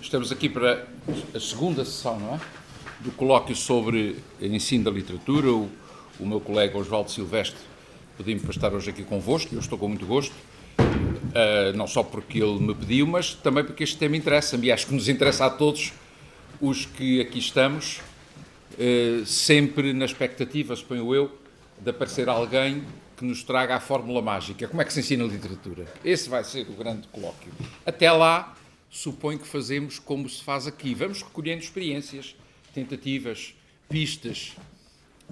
Estamos aqui para a segunda sessão, não é? Do colóquio sobre ensino da literatura. O meu colega Osvaldo Silvestre pediu-me para estar hoje aqui convosco e eu estou com muito gosto. Não só porque ele me pediu, mas também porque este tema interessa-me e acho que nos interessa a todos os que aqui estamos, sempre na expectativa, suponho eu, de aparecer alguém que nos traga a fórmula mágica. Como é que se ensina literatura? Esse vai ser o grande colóquio. Até lá, suponho que fazemos como se faz aqui. Vamos recolhendo experiências, tentativas, pistas,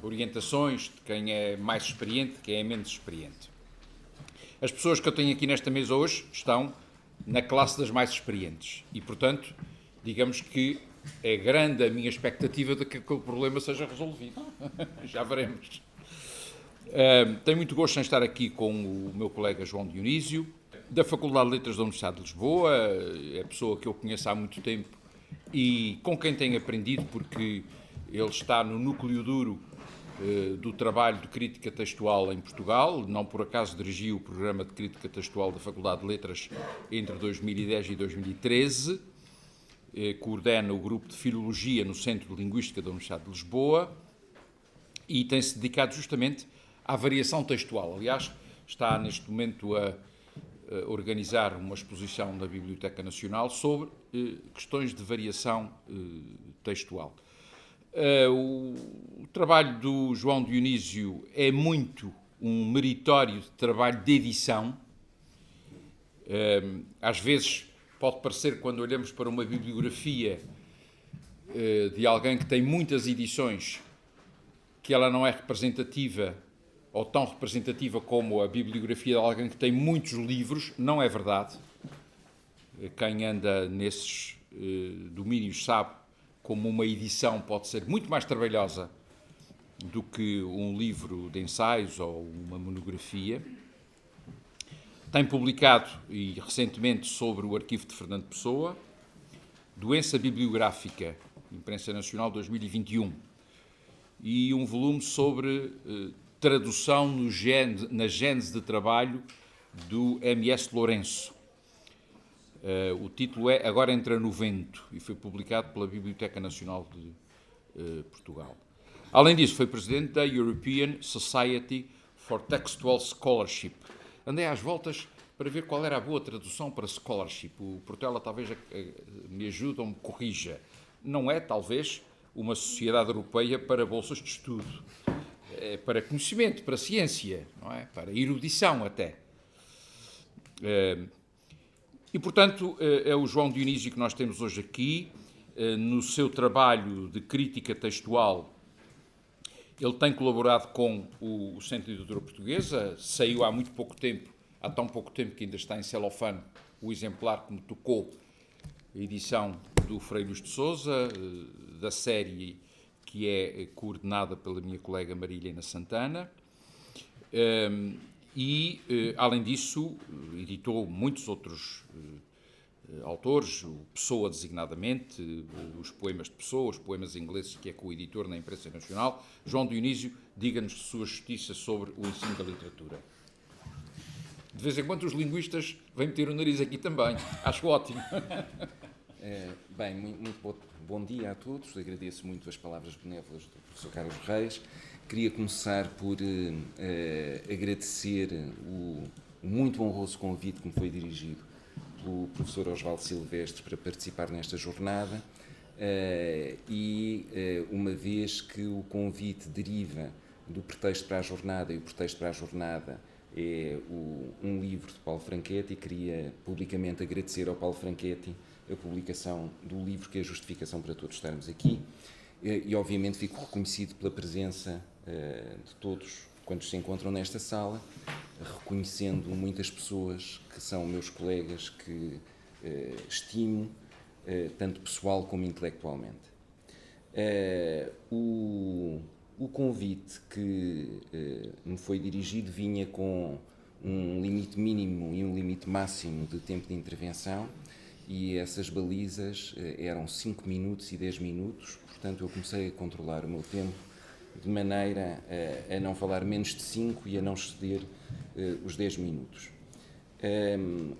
orientações de quem é mais experiente, de quem é menos experiente. As pessoas que eu tenho aqui nesta mesa hoje estão na classe das mais experientes e, portanto, digamos que é grande a minha expectativa de que aquele problema seja resolvido. Já veremos. Tenho muito gosto em estar aqui com o meu colega João Dionísio, da Faculdade de Letras da Universidade de Lisboa, é pessoa que eu conheço há muito tempo e com quem tenho aprendido, porque ele está no núcleo duro do trabalho de crítica textual em Portugal. Não por acaso dirigiu o programa de crítica textual da Faculdade de Letras entre 2010 e 2013, coordena o grupo de Filologia no Centro de Linguística da Universidade de Lisboa e tem-se dedicado justamente à variação textual. Aliás, está neste momento a organizar uma exposição na Biblioteca Nacional sobre questões de variação textual. O trabalho do João Dionísio é muito um meritório de trabalho de edição. Às vezes pode parecer, quando olhamos para uma bibliografia de alguém que tem muitas edições, que ela não é representativa ou tão representativa como a bibliografia de alguém que tem muitos livros. Não é verdade. Quem anda nesses domínios sabe como uma edição pode ser muito mais trabalhosa do que um livro de ensaios ou uma monografia. Tem publicado, e recentemente, sobre o arquivo de Fernando Pessoa, Doença Bibliográfica, Imprensa Nacional 2021, e um volume sobre tradução na gênese de trabalho do M.S. Lourenço. O título é Agora Entra no Vento e foi publicado pela Biblioteca Nacional de Portugal. Além disso, foi presidente da European Society for Textual Scholarship. Andei às voltas para ver qual era a boa tradução para scholarship. O Portela talvez me ajude ou me corrija. Não é, talvez, uma sociedade europeia para bolsas de estudo. É para conhecimento, para ciência, não é? Para erudição até. E, portanto, é o João Dionísio que nós temos hoje aqui. No seu trabalho de crítica textual, ele tem colaborado com o Centro de Literatura Portuguesa. Saiu há muito pouco tempo, há tão pouco tempo que ainda está em celofane, o exemplar que me tocou, a edição do Frei Luís de Sousa, da série que é coordenada pela minha colega Maria Helena Santana. Além disso, editou muitos outros autores, o Pessoa designadamente, os poemas de Pessoa, os poemas ingleses, que é co-editor na Imprensa Nacional. João Dionísio, diga-nos sua justiça sobre o ensino da literatura. De vez em quando os linguistas vêm meter o nariz aqui também. Acho ótimo. Bem, muito bom dia a todos. Agradeço muito as palavras benévolas do professor Carlos Reis. Queria começar por agradecer o muito honroso convite que me foi dirigido pelo professor Osvaldo Silvestre para participar nesta jornada uma vez que o convite deriva do pretexto para a jornada e o pretexto para a jornada é um livro de Paulo Franchetti, queria publicamente agradecer ao Paulo Franchetti a publicação do livro que é a justificação para todos estarmos aqui e obviamente fico reconhecido pela presença de todos quantos se encontram nesta sala, reconhecendo muitas pessoas que são meus colegas que estimo tanto pessoal como intelectualmente. O convite que me foi dirigido vinha com um limite mínimo e um limite máximo de tempo de intervenção e essas balizas eram 5 minutos e 10 minutos, portanto eu comecei a controlar o meu tempo de maneira a não falar menos de 5 e a não exceder os 10 minutos.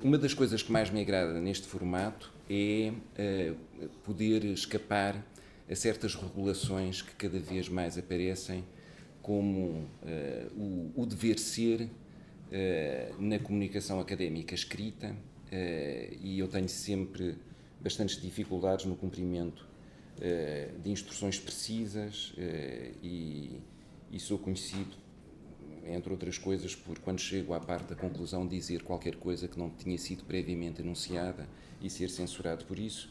Uma das coisas que mais me agrada neste formato é poder escapar a certas regulações que cada vez mais aparecem como o dever ser na comunicação académica escrita, e eu tenho sempre bastantes dificuldades no cumprimento de instruções precisas, e sou conhecido, entre outras coisas, por, quando chego à parte da conclusão, dizer qualquer coisa que não tinha sido previamente anunciada e ser censurado por isso.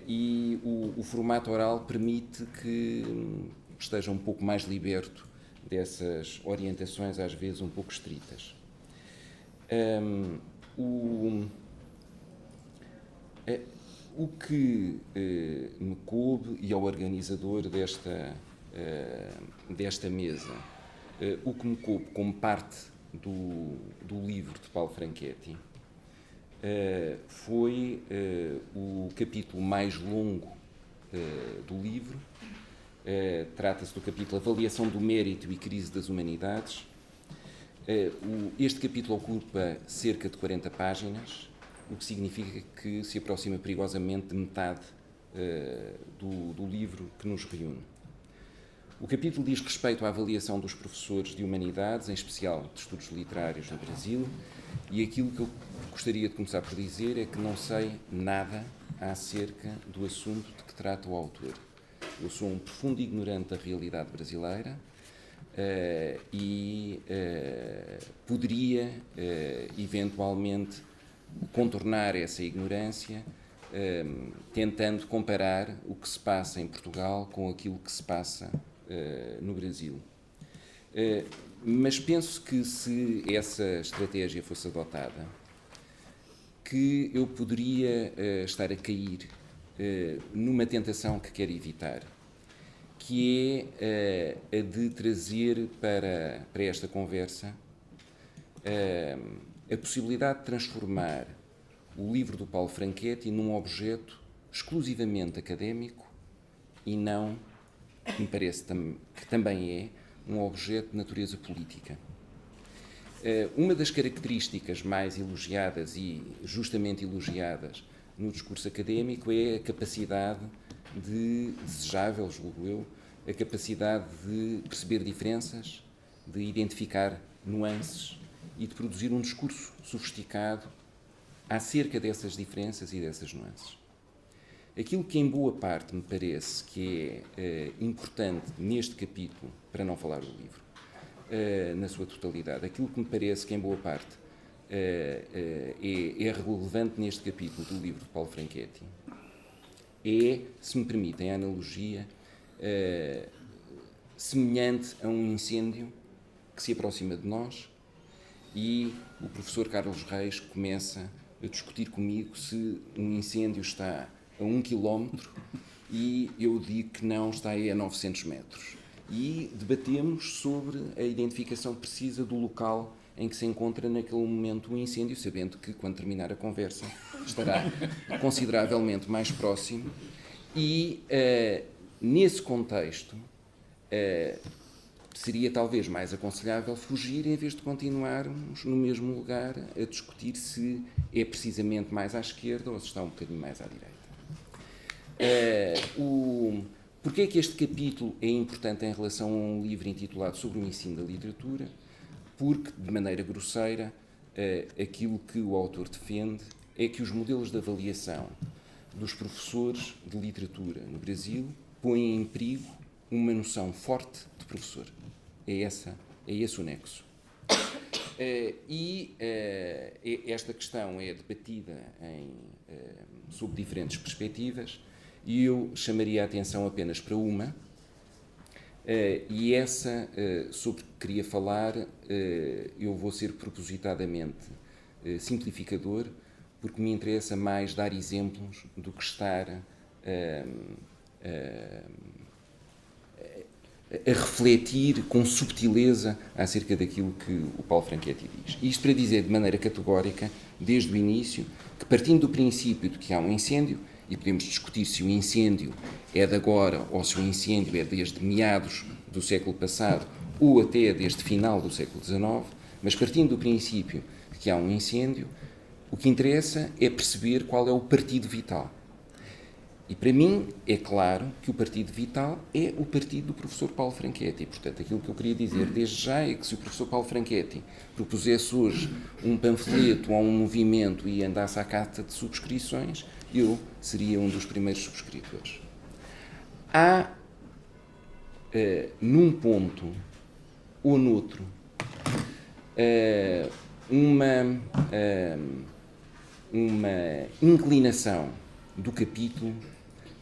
E o formato oral permite que esteja um pouco mais liberto dessas orientações, às vezes um pouco estritas. O que me coube, e ao organizador desta mesa, o que me coube como parte do livro de Paulo Franchetti foi o capítulo mais longo do livro. Trata-se do capítulo Avaliação do Mérito e Crise das Humanidades. Este capítulo ocupa cerca de 40 páginas, o que significa que se aproxima perigosamente de metade do livro que nos reúne. O capítulo diz respeito à avaliação dos professores de humanidades, em especial de estudos literários no Brasil, e aquilo que eu gostaria de começar por dizer é que não sei nada acerca do assunto de que trata o autor. Eu sou um profundo ignorante da realidade brasileira e poderia, eventualmente, contornar essa ignorância tentando comparar o que se passa em Portugal com aquilo que se passa no Brasil. Mas penso que, se essa estratégia fosse adotada, que eu poderia estar a cair numa tentação que quero evitar, que é a de trazer para esta conversa a possibilidade de transformar o livro do Paulo Franchetti num objeto exclusivamente académico e não, que me parece que também é, um objeto de natureza política. Uma das características mais elogiadas e justamente elogiadas no discurso académico é a capacidade desejável, julgo eu, a capacidade de perceber diferenças, de identificar nuances e de produzir um discurso sofisticado acerca dessas diferenças e dessas nuances. Aquilo que em boa parte me parece que é importante neste capítulo, para não falar do livro, na sua totalidade, aquilo que me parece que em boa parte é relevante neste capítulo do livro de Paulo Franchetti é, se me permitem a analogia, semelhante a um incêndio que se aproxima de nós e o professor Carlos Reis começa a discutir comigo se um incêndio está a 1 quilómetro e eu digo que não, está aí a 900 metros. E debatemos sobre a identificação precisa do local em que se encontra naquele momento o incêndio, sabendo que, quando terminar a conversa, estará consideravelmente mais próximo. E, nesse contexto, seria talvez mais aconselhável fugir em vez de continuarmos no mesmo lugar a discutir se é precisamente mais à esquerda ou se está um bocadinho mais à direita. Porquê é que este capítulo é importante em relação a um livro intitulado Sobre o Ensino da Literatura? Porque, de maneira grosseira, aquilo que o autor defende é que os modelos de avaliação dos professores de literatura no Brasil põem em perigo uma noção forte de professor. É esse o nexo. Esta questão é debatida sob diferentes perspectivas e eu chamaria a atenção apenas para uma, e essa, sobre que queria falar, eu vou ser propositadamente simplificador, porque me interessa mais dar exemplos do que estar a refletir com subtileza acerca daquilo que o Paulo Franchetti diz. Isto para dizer de maneira categórica, desde o início, que partindo do princípio de que há um incêndio, e podemos discutir se o incêndio é de agora ou se o incêndio é desde meados do século passado ou até desde final do século XIX, Mas partindo do princípio de que há um incêndio, o que interessa é perceber qual é o partido vital. E para mim é claro que o partido vital é o partido do professor Paulo Franchetti. E, portanto, aquilo que eu queria dizer desde já é que se o professor Paulo Franchetti propusesse hoje um panfleto ou um movimento e andasse à carta de subscrições, eu seria um dos primeiros subscritores. Há, num ponto ou noutro, uma inclinação do capítulo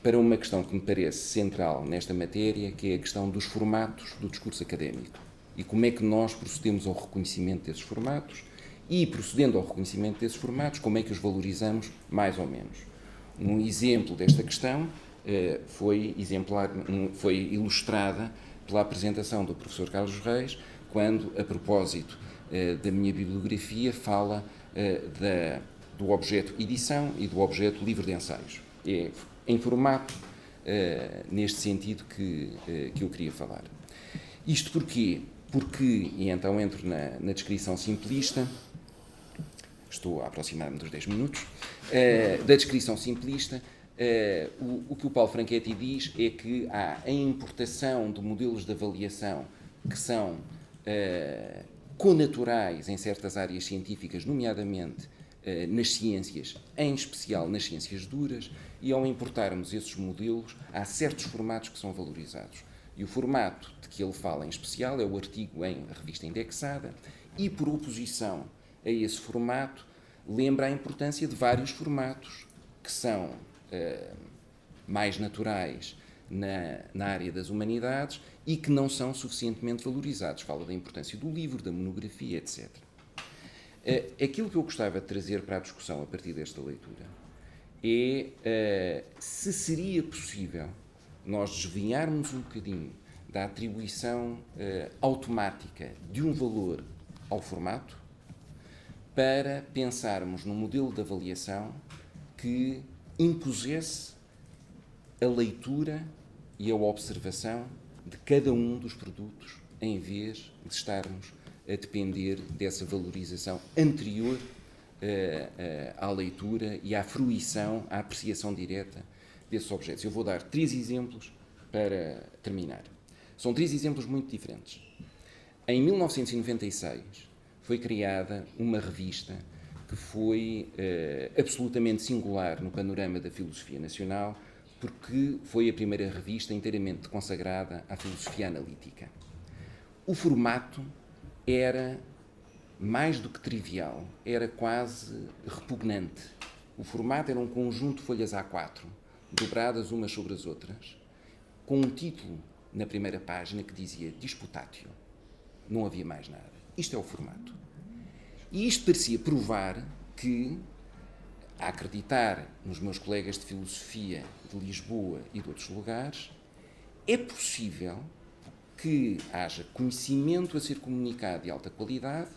para uma questão que me parece central nesta matéria, que é a questão dos formatos do discurso académico e como é que nós procedemos ao reconhecimento desses formatos e, procedendo ao reconhecimento desses formatos, como é que os valorizamos mais ou menos. Um exemplo desta questão foi ilustrada pela apresentação do professor Carlos Reis, quando, a propósito da minha bibliografia, fala do objeto edição e do objeto livro de ensaios. É em formato, neste sentido, que eu queria falar. Isto porquê? Porque, e então entro na descrição simplista, estou a aproximar-me dos 10 minutos, da descrição simplista, o que o Paulo Franchetti diz é que há a importação de modelos de avaliação que são connaturais em certas áreas científicas, nomeadamente nas ciências, em especial nas ciências duras, e ao importarmos esses modelos, há certos formatos que são valorizados. E o formato de que ele fala em especial é o artigo em revista indexada, e por oposição a esse formato, lembra a importância de vários formatos que são mais naturais na área das humanidades e que não são suficientemente valorizados. Fala da importância do livro, da monografia, etc. Aquilo que eu gostava de trazer para a discussão a partir desta leitura é se seria possível nós desviarmos um bocadinho da atribuição automática de um valor ao formato para pensarmos num modelo de avaliação que impusesse a leitura e a observação de cada um dos produtos em vez de estarmos a depender dessa valorização anterior à leitura e à fruição, à apreciação direta desses objetos. Eu vou dar 3 exemplos para terminar. São 3 exemplos muito diferentes. Em 1996 foi criada uma revista que foi absolutamente singular no panorama da filosofia nacional, porque foi a primeira revista inteiramente consagrada à filosofia analítica. O formato era mais do que trivial, era quase repugnante. O formato era um conjunto de folhas A4, dobradas umas sobre as outras, com um título na primeira página que dizia Disputatio. Não havia mais nada. Isto é o formato. E isto parecia provar que, a acreditar nos meus colegas de filosofia de Lisboa e de outros lugares, é possível que haja conhecimento a ser comunicado de alta qualidade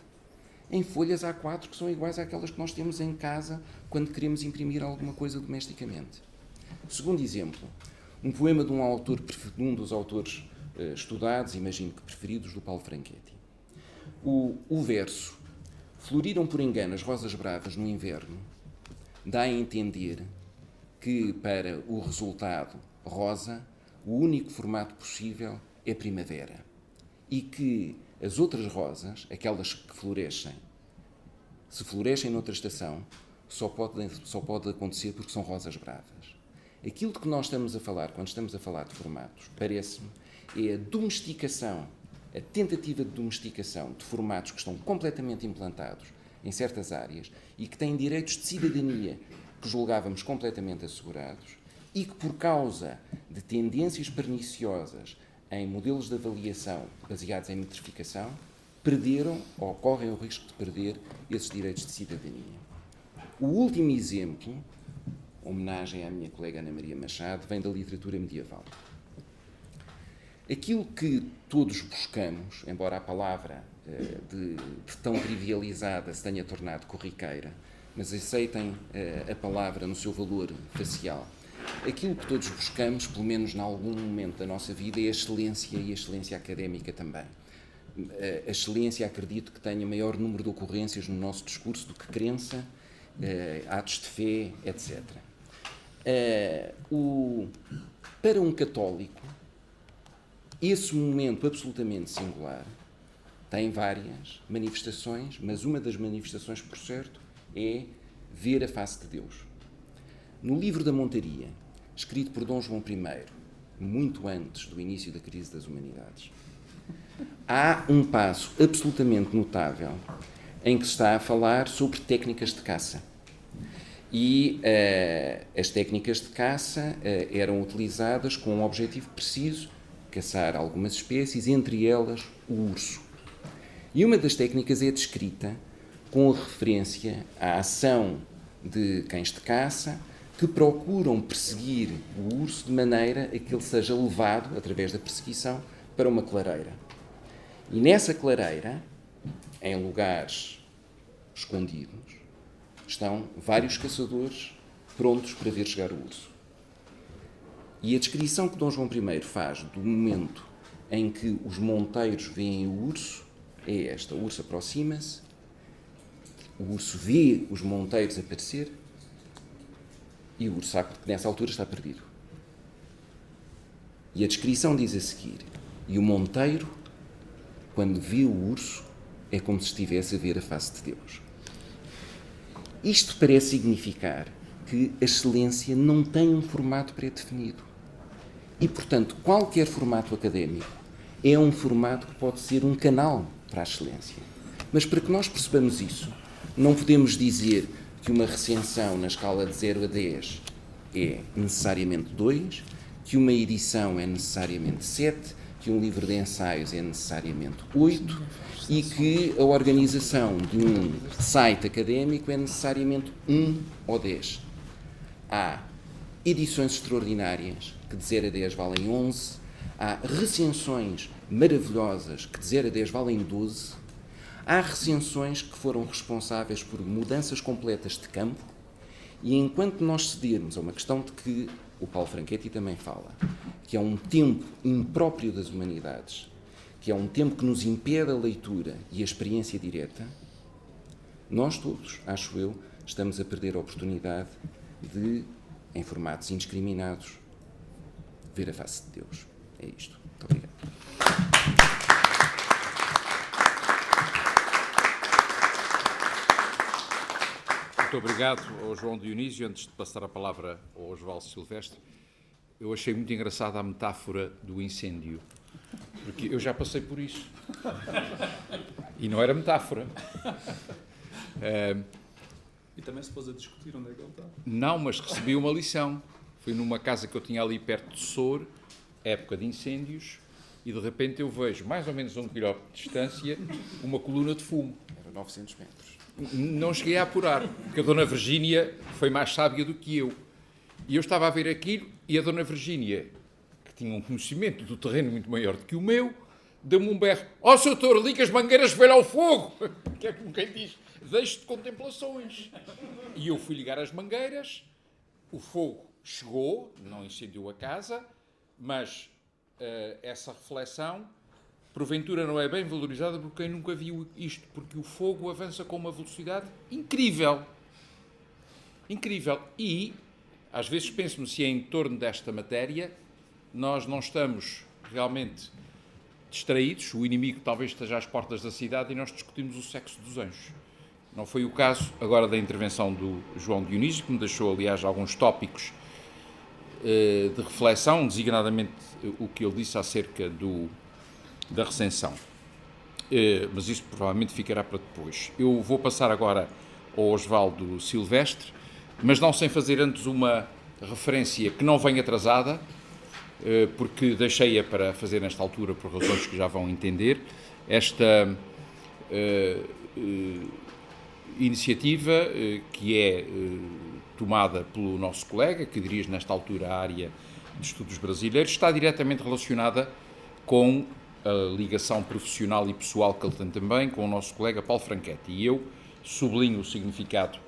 em folhas A4 que são iguais àquelas que nós temos em casa quando queremos imprimir alguma coisa domesticamente. Segundo exemplo, um poema de um dos autores estudados, imagino que preferidos, do Paulo Franchetti. O verso "Floriram por engano as rosas bravas no inverno" dá a entender que, para o resultado rosa, o único formato possível é primavera. E que as outras rosas, aquelas que florescem, se florescem noutra estação, só pode acontecer porque são rosas bravas. Aquilo de que nós estamos a falar, quando estamos a falar de formatos, parece-me, é a domesticação, a tentativa de domesticação de formatos que estão completamente implantados em certas áreas e que têm direitos de cidadania que julgávamos completamente assegurados e que, por causa de tendências perniciosas em modelos de avaliação baseados em metrificação, perderam ou correm o risco de perder esses direitos de cidadania. O último exemplo, homenagem à minha colega Ana Maria Machado, vem da literatura medieval. Aquilo que todos buscamos, embora a palavra de tão trivializada se tenha tornado corriqueira, mas aceitem a palavra no seu valor facial, aquilo que todos buscamos, pelo menos em algum momento da nossa vida, é a excelência e a excelência académica também. a excelência, acredito que tenha maior número de ocorrências no nosso discurso do que crença, atos de fé, etc. Para um católico, esse momento absolutamente singular tem várias manifestações, mas uma das manifestações, por certo, é ver a face de Deus. No livro da Montaria, escrito por Dom João I, muito antes do início da crise das humanidades, há um passo absolutamente notável em que se está a falar sobre técnicas de caça. E as técnicas de caça eram utilizadas com um objetivo preciso, caçar algumas espécies, entre elas o urso. E uma das técnicas é descrita com referência à ação de cães de caça que procuram perseguir o urso de maneira a que ele seja levado, através da perseguição, para uma clareira. E nessa clareira, em lugares escondidos, estão vários caçadores prontos para ver chegar o urso. E a descrição que Dom João I faz do momento em que os monteiros veem o urso é esta: o urso aproxima-se, o urso vê os monteiros aparecer e o urso sabe que nessa altura está perdido. E a descrição diz a seguir: e o monteiro, quando vê o urso, é como se estivesse a ver a face de Deus. Isto parece significar que a excelência não tem um formato pré-definido. E, portanto, qualquer formato académico é um formato que pode ser um canal para a excelência. Mas para que nós percebamos isso, não podemos dizer que uma recensão na escala de 0 a 10 é necessariamente 2, que uma edição é necessariamente 7, que um livro de ensaios é necessariamente 8 e que a organização de um site académico é necessariamente 1 ou 10. Há edições extraordinárias que de 0 a 10 valem 11, há recensões maravilhosas que de 0 a 10 valem 12, há recensões que foram responsáveis por mudanças completas de campo e enquanto nós cedermos a uma questão de que o Paulo Franchetti também fala, que é um tempo impróprio das humanidades, que é um tempo que nos impede a leitura e a experiência direta, nós todos, acho eu, estamos a perder a oportunidade de, em formatos indiscriminados, ver a face de Deus. É isto. Muito obrigado. Muito obrigado ao João Dionísio. Antes de passar a palavra ao Osvaldo Silvestre, eu achei muito engraçada a metáfora do incêndio, porque eu já passei por isso. E não era metáfora. E também se pôs a discutir onde é que ele está. Não, mas recebi uma lição. Fui numa casa que eu tinha ali perto de Sor, época de incêndios, e de repente eu vejo, mais ou menos a 1 quilómetro de distância, uma coluna de fumo. Era 900 metros. Não cheguei a apurar, porque a Dona Virgínia foi mais sábia do que eu. E eu estava a ver aquilo e a Dona Virgínia, que tinha um conhecimento do terreno muito maior do que o meu, deu-me um berro. Ó, Sr. Doutor, liga as mangueiras, velho ao fogo! Que é como quem diz, deixe de contemplações. E eu fui ligar as mangueiras, o fogo chegou, não incendiou a casa, mas essa reflexão, porventura, não é bem valorizada por quem nunca viu isto, porque o fogo avança com uma velocidade incrível. Incrível. E, às vezes, penso-me se é em torno desta matéria, nós não estamos realmente distraídos, o inimigo talvez esteja às portas da cidade e nós discutimos o sexo dos anjos. Não foi o caso agora da intervenção do João Dionísio, que me deixou, aliás, alguns tópicos de reflexão, designadamente o que ele disse acerca da recensão. Mas isso provavelmente ficará para depois. Eu vou passar agora ao Osvaldo Silvestre, mas não sem fazer antes uma referência que não vem atrasada, porque deixei-a para fazer nesta altura por razões que já vão entender. Esta iniciativa que é tomada pelo nosso colega, que dirige nesta altura a área de estudos brasileiros, está diretamente relacionada com a ligação profissional e pessoal que ele tem também com o nosso colega Paulo Franchetti. E eu sublinho o significado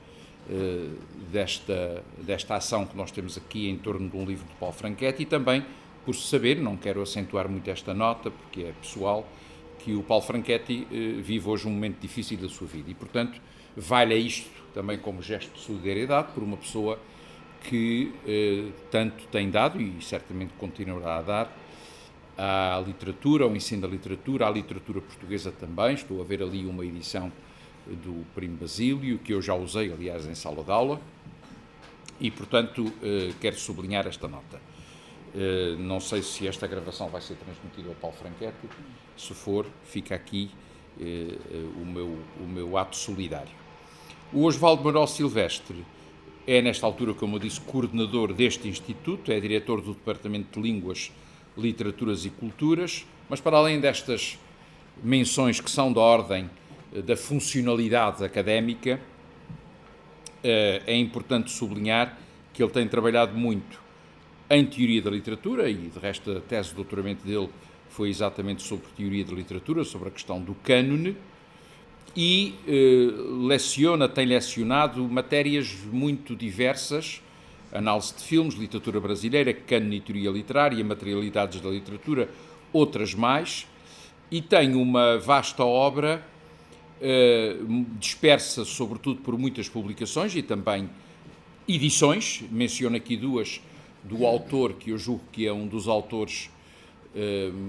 desta ação que nós temos aqui em torno de um livro de Paulo Franchetti e também por saber, não quero acentuar muito esta nota porque é pessoal, que o Paulo Franchetti vive hoje um momento difícil da sua vida. E, portanto, vale isto também como gesto de solidariedade por uma pessoa que tanto tem dado e certamente continuará a dar à literatura, ao ensino da literatura, à literatura portuguesa também. Estou a ver ali uma edição do Primo Basílio, que eu já usei, aliás, em sala de aula, e, portanto, quero sublinhar esta nota. Não sei se esta gravação vai ser transmitida ao Paulo Franchetti. Se for, fica aqui o meu ato solidário. O Osvaldo Manuel Silvestre é, nesta altura, como eu disse, coordenador deste Instituto, é diretor do Departamento de Línguas, Literaturas e Culturas, mas para além destas menções que são da ordem da funcionalidade académica, é importante sublinhar que ele tem trabalhado muito em teoria da literatura, e de resto a tese de doutoramento dele foi exatamente sobre teoria da literatura, sobre a questão do cânone, e tem lecionado matérias muito diversas: análise de filmes, literatura brasileira, cânone e teoria literária, materialidades da literatura, outras mais, e tem uma vasta obra dispersa sobretudo por muitas publicações e também edições. Menciono aqui duas do autor que eu julgo que é um dos autores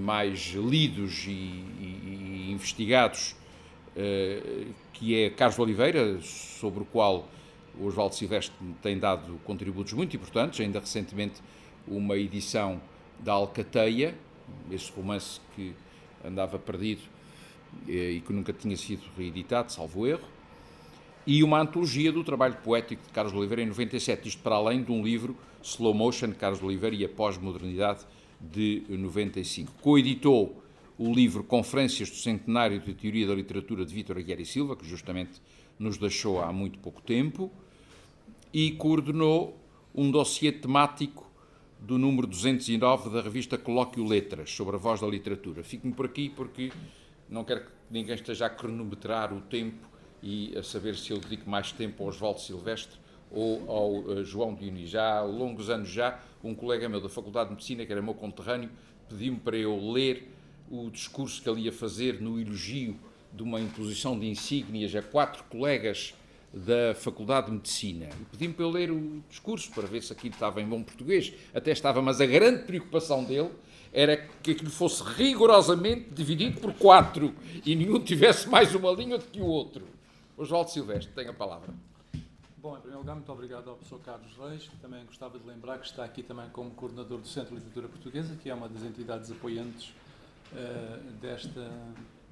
mais lidos e investigados, que é Carlos Oliveira, sobre o qual o Osvaldo Silvestre tem dado contributos muito importantes, ainda recentemente uma edição da Alcateia, esse romance que andava perdido e que nunca tinha sido reeditado, salvo erro, e uma antologia do trabalho poético de Carlos Oliveira em 97, isto para além de um livro, Slow Motion, Carlos Oliveira e a Pós-Modernidade, de 95. Coeditou o livro Conferências do Centenário de Teoria da Literatura de Vítor Aguiar e Silva, que justamente nos deixou há muito pouco tempo, e coordenou um dossiê temático do número 209 da revista Colóquio Letras, sobre a voz da literatura. Fico-me por aqui porque não quero que ninguém esteja a cronometrar o tempo e a saber se eu dedico mais tempo ao Osvaldo Silvestre ou ao João Dionísio. Já há longos anos um colega meu da Faculdade de Medicina, que era meu conterrâneo, pediu-me para eu ler o discurso que ele ia fazer no elogio de uma imposição de insígnias a 4 colegas da Faculdade de Medicina. E pediu-me para eu ler o discurso, para ver se aquilo estava em bom português. Até estava, mas a grande preocupação dele era que aquilo fosse rigorosamente dividido por 4 e nenhum tivesse mais uma linha do que o outro. Osvaldo Silvestre, tem a palavra. Bom, em primeiro lugar, muito obrigado ao professor Carlos Reis, que também gostava de lembrar que está aqui também como coordenador do Centro de Literatura Portuguesa, que é uma das entidades apoiantes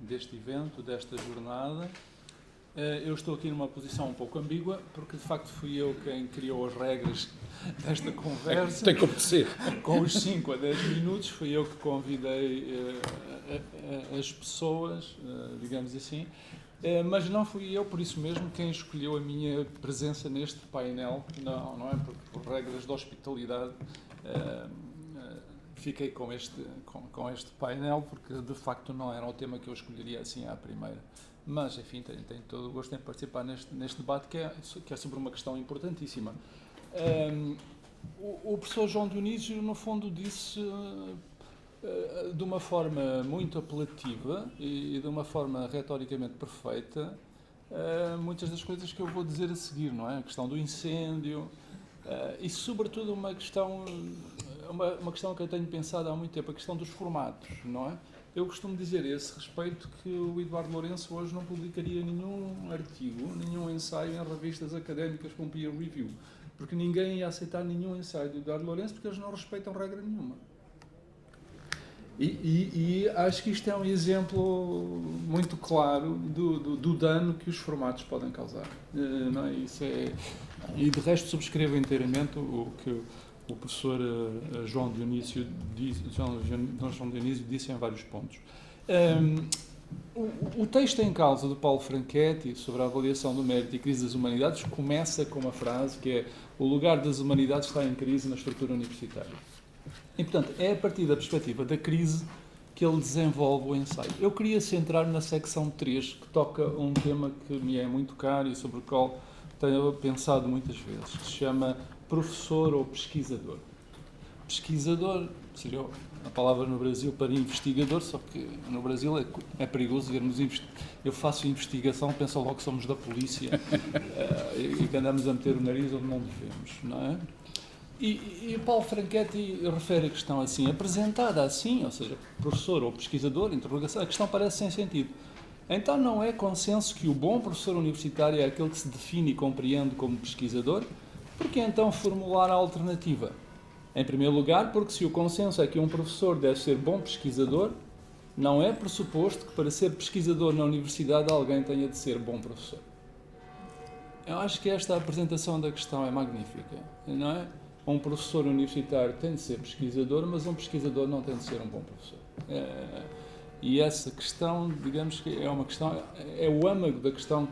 deste evento, desta jornada. Eu estou aqui numa posição um pouco ambígua, porque de facto fui eu quem criou as regras desta conversa. Tem como ser. Com os 5 a 10 minutos, fui eu que convidei as pessoas, digamos assim, mas não fui eu, por isso mesmo, quem escolheu a minha presença neste painel. Não é? Porque por regras de hospitalidade fiquei com este painel, porque de facto não era o tema que eu escolheria assim à primeira. Mas, enfim, tenho todo o gosto em participar neste debate, que é sobre uma questão importantíssima. O professor João Dionísio, no fundo, disse de uma forma muito apelativa e de uma forma retoricamente perfeita muitas das coisas que eu vou dizer a seguir, não é? A questão do incêndio e, sobretudo, uma questão que eu tenho pensado há muito tempo, a questão dos formatos, não é? Eu costumo dizer a esse respeito que o Eduardo Lourenço hoje não publicaria nenhum artigo, nenhum ensaio em revistas académicas com peer review, porque ninguém ia aceitar nenhum ensaio do Eduardo Lourenço, porque eles não respeitam regra nenhuma. E acho que isto é um exemplo muito claro do dano que os formatos podem causar. Não é? E de resto subscrevo inteiramente o que o professor João Dionísio disse em vários pontos. O texto em causa do Paulo Franchetti sobre a avaliação do mérito e crise das humanidades começa com uma frase que é: o lugar das humanidades está em crise na estrutura universitária. E, portanto, é a partir da perspectiva da crise que ele desenvolve o ensaio. Eu queria centrar-me na secção 3, que toca um tema que me é muito caro e sobre o qual tenho pensado muitas vezes, que se chama professor ou pesquisador. Pesquisador seria a palavra no Brasil para investigador, só que no Brasil é perigoso vermos eu faço investigação, penso logo que somos da polícia e que andamos a meter o nariz onde não devemos, não é? E o Paulo Franchetti refere a questão assim, apresentada assim, ou seja, professor ou pesquisador, interrogação, a questão parece sem sentido. Então não é consenso que o bom professor universitário é aquele que se define e compreende como pesquisador? Por que então formular a alternativa? Em primeiro lugar, porque se o consenso é que um professor deve ser bom pesquisador, não é pressuposto que para ser pesquisador na universidade alguém tenha de ser bom professor. Eu acho que esta apresentação da questão é magnífica, não é? Um professor universitário tem de ser pesquisador, mas um pesquisador não tem de ser um bom professor. E essa questão, digamos que é uma questão, é o âmago da questão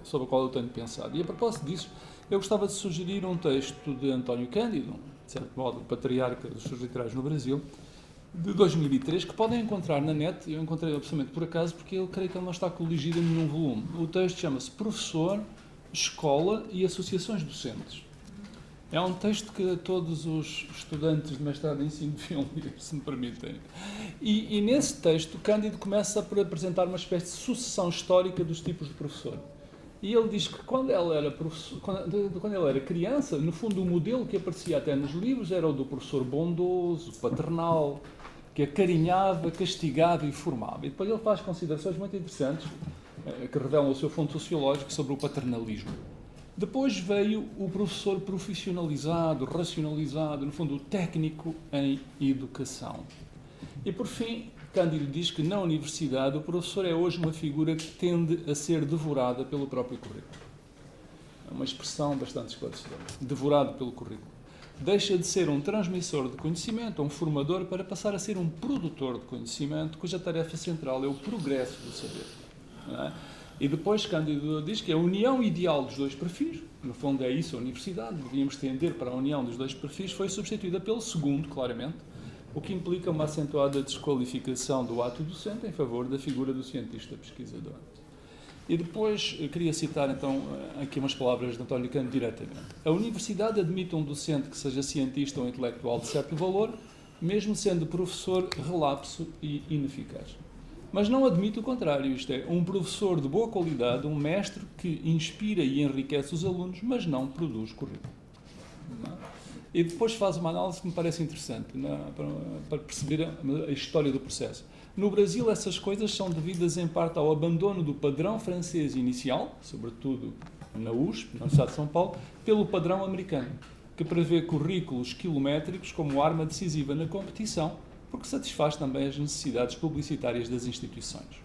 sobre a qual eu tenho pensado. E a propósito disso, eu gostava de sugerir um texto de António Cândido, de certo modo, o patriarca dos estudos literários no Brasil, de 2003, que podem encontrar na net. Eu encontrei absolutamente por acaso, porque eu creio que ele não está coligido em nenhum volume. O texto chama-se Professor, Escola e Associações Docentes. É um texto que todos os estudantes de mestrado em ensino deviam ler, se me permitem. E nesse texto, Cândido começa por apresentar uma espécie de sucessão histórica dos tipos de professor. E ele diz que quando ele era criança, no fundo o modelo que aparecia até nos livros era o do professor bondoso, paternal, que acarinhava, castigava e formava. E depois ele faz considerações muito interessantes que revelam o seu fundo sociológico sobre o paternalismo. Depois veio o professor profissionalizado, racionalizado, no fundo o técnico em educação. E por fim, Cândido diz que na universidade o professor é hoje uma figura que tende a ser devorada pelo próprio currículo. É uma expressão bastante esclarecedora. Devorado pelo currículo. Deixa de ser um transmissor de conhecimento, um formador, para passar a ser um produtor de conhecimento, cuja tarefa central é o progresso do saber. Não é? E depois Cândido diz que a união ideal dos dois perfis, no fundo é isso a universidade, devíamos tender para a união dos dois perfis, foi substituída pelo segundo, claramente, o que implica uma acentuada desqualificação do ato docente em favor da figura do cientista pesquisador. E depois, eu queria citar então aqui umas palavras de António Cândido diretamente. A universidade admite um docente que seja cientista ou intelectual de certo valor, mesmo sendo professor relapso e ineficaz. Mas não admite o contrário, isto é, um professor de boa qualidade, um mestre que inspira e enriquece os alunos, mas não produz currículo. E depois faz uma análise que me parece interessante, para perceber a história do processo. No Brasil, essas coisas são devidas em parte ao abandono do padrão francês inicial, sobretudo na USP, na Universidade de São Paulo, pelo padrão americano, que prevê currículos quilométricos como arma decisiva na competição, porque satisfaz também as necessidades publicitárias das instituições.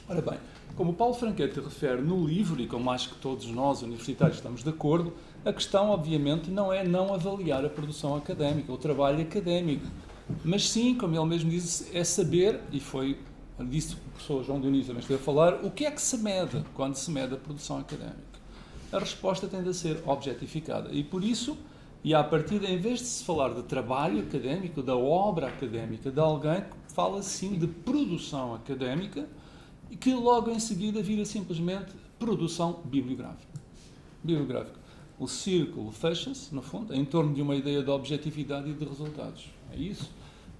Ora bem, como Paulo Franchetti refere no livro, e como acho que todos nós, universitários, estamos de acordo, a questão, obviamente, não é não avaliar a produção académica, o trabalho académico, mas sim, como ele mesmo disse, é saber, e disse o professor João Dionísio também esteve a falar, o que é que se mede quando se mede a produção académica. A resposta tende a ser objetificada, e por isso, e à partida, em vez de se falar de trabalho académico, da obra académica, de alguém que fala sim de produção académica, e que logo em seguida vira simplesmente produção bibliográfica. O círculo fecha-se, no fundo, em torno de uma ideia de objetividade e de resultados. É isso.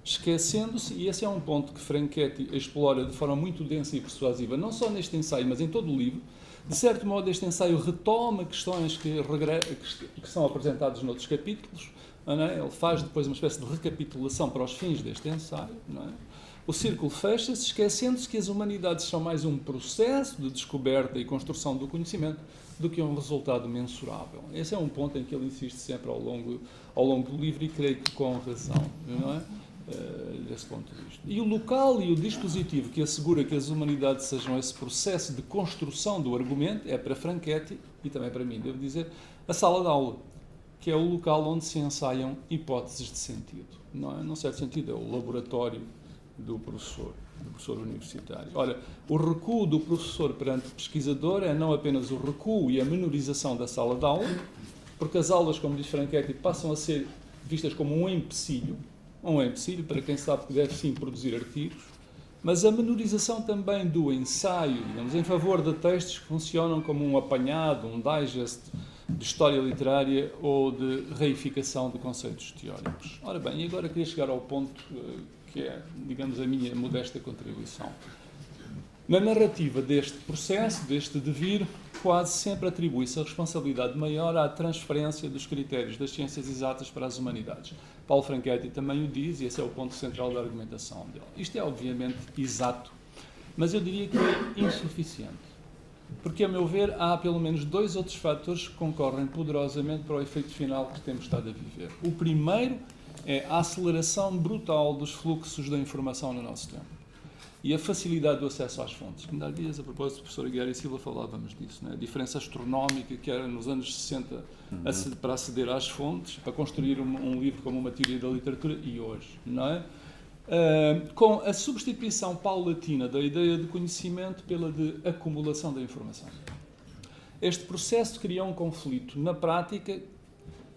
Esquecendo-se, e esse é um ponto que Franchetti explora de forma muito densa e persuasiva, não só neste ensaio, mas em todo o livro. De certo modo, este ensaio retoma questões que são apresentadas noutros capítulos. Não é? Ele faz depois uma espécie de recapitulação para os fins deste ensaio. Não é? O círculo fecha-se, esquecendo-se que as humanidades são mais um processo de descoberta e construção do conhecimento do que um resultado mensurável. Esse é um ponto em que ele insiste sempre ao longo do livro, e creio que com razão, não é? Desse ponto de vista. E o local e o dispositivo que assegura que as humanidades sejam esse processo de construção do argumento é, para Franchetti, e também para mim, devo dizer, a sala de aula, que é o local onde se ensaiam hipóteses de sentido. Não é? Num certo sentido, é o laboratório do professor universitário. Ora, o recuo do professor perante o pesquisador é não apenas o recuo e a menorização da sala de aula, porque as aulas, como diz Franchetti, passam a ser vistas como um empecilho para quem sabe que deve sim produzir artigos, mas a menorização também do ensaio, digamos, em favor de textos que funcionam como um apanhado, um digest, de história literária ou de reificação de conceitos teóricos. Ora bem, e agora queria chegar ao ponto que é, digamos, a minha modesta contribuição. Na narrativa deste processo, deste devir, quase sempre atribui-se a responsabilidade maior à transferência dos critérios das ciências exatas para as humanidades. Paulo Franchetti também o diz, e esse é o ponto central da argumentação dele. Isto é, obviamente, exato, mas eu diria que é insuficiente. Porque, a meu ver, há pelo menos 2 outros fatores que concorrem poderosamente para o efeito final que temos estado a viver. O primeiro é a aceleração brutal dos fluxos da informação no nosso tempo e a facilidade do acesso às fontes. Ainda há dias, a propósito do professor Aguiar e Silva, falávamos disso, não é? A diferença astronómica que era nos anos 60 para aceder às fontes, para construir um livro como uma teoria da literatura, e hoje, não é? Com a substituição paulatina da ideia de conhecimento pela de acumulação da informação. Este processo cria um conflito na prática,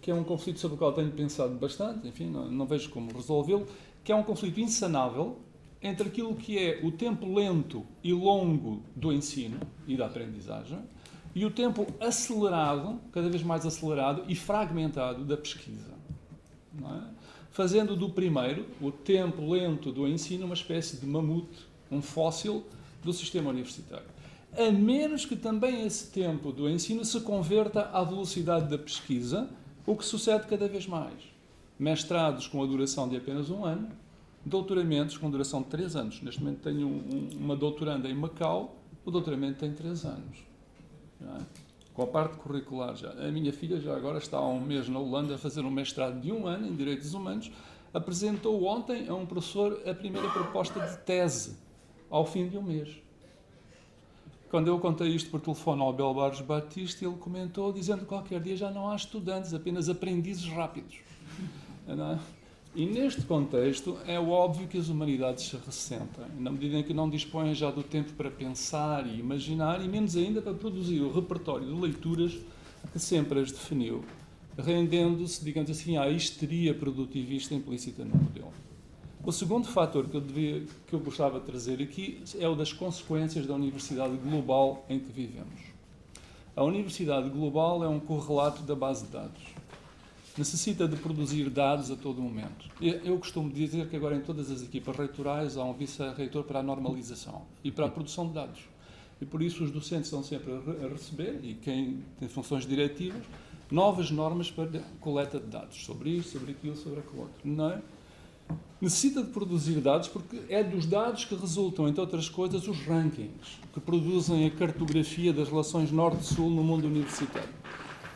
que é um conflito sobre o qual tenho pensado bastante, enfim, não vejo como resolvê-lo, que é um conflito insanável entre aquilo que é o tempo lento e longo do ensino e da aprendizagem e o tempo acelerado, cada vez mais acelerado e fragmentado da pesquisa. Não é? Fazendo do primeiro, o tempo lento do ensino, uma espécie de mamute, um fóssil do sistema universitário. A menos que também esse tempo do ensino se converta à velocidade da pesquisa, o que sucede cada vez mais. Mestrados com a duração de apenas 1 ano, doutoramentos com duração de 3 anos. Neste momento tenho uma doutoranda em Macau, o doutoramento tem 3 anos. Não é? Com a parte curricular já. A minha filha já agora está há 1 mês na Holanda a fazer um mestrado de 1 ano em Direitos Humanos. Apresentou ontem a um professor a primeira proposta de tese, ao fim de 1 mês. Quando eu contei isto por telefone ao Abel Barros Batista, ele comentou dizendo que qualquer dia já não há estudantes, apenas aprendizes rápidos. Não é? E neste contexto é óbvio que as humanidades se ressentem, na medida em que não dispõem já do tempo para pensar e imaginar, e menos ainda para produzir o repertório de leituras que sempre as definiu, rendendo-se, digamos assim, à histeria produtivista implícita no modelo. O segundo fator que eu gostava de trazer aqui é o das consequências da universidade global em que vivemos. A universidade global é um correlato da base de dados. Necessita de produzir dados a todo momento. Eu costumo dizer que agora em todas as equipas reitorais há um vice-reitor para a normalização e para a produção de dados. E por isso os docentes estão sempre a receber, e quem tem funções diretivas, novas normas para coleta de dados sobre isto, sobre aquilo, sobre aquilo outro. Não é? Necessita de produzir dados porque é dos dados que resultam, entre outras coisas, os rankings, que produzem a cartografia das relações norte-sul no mundo universitário.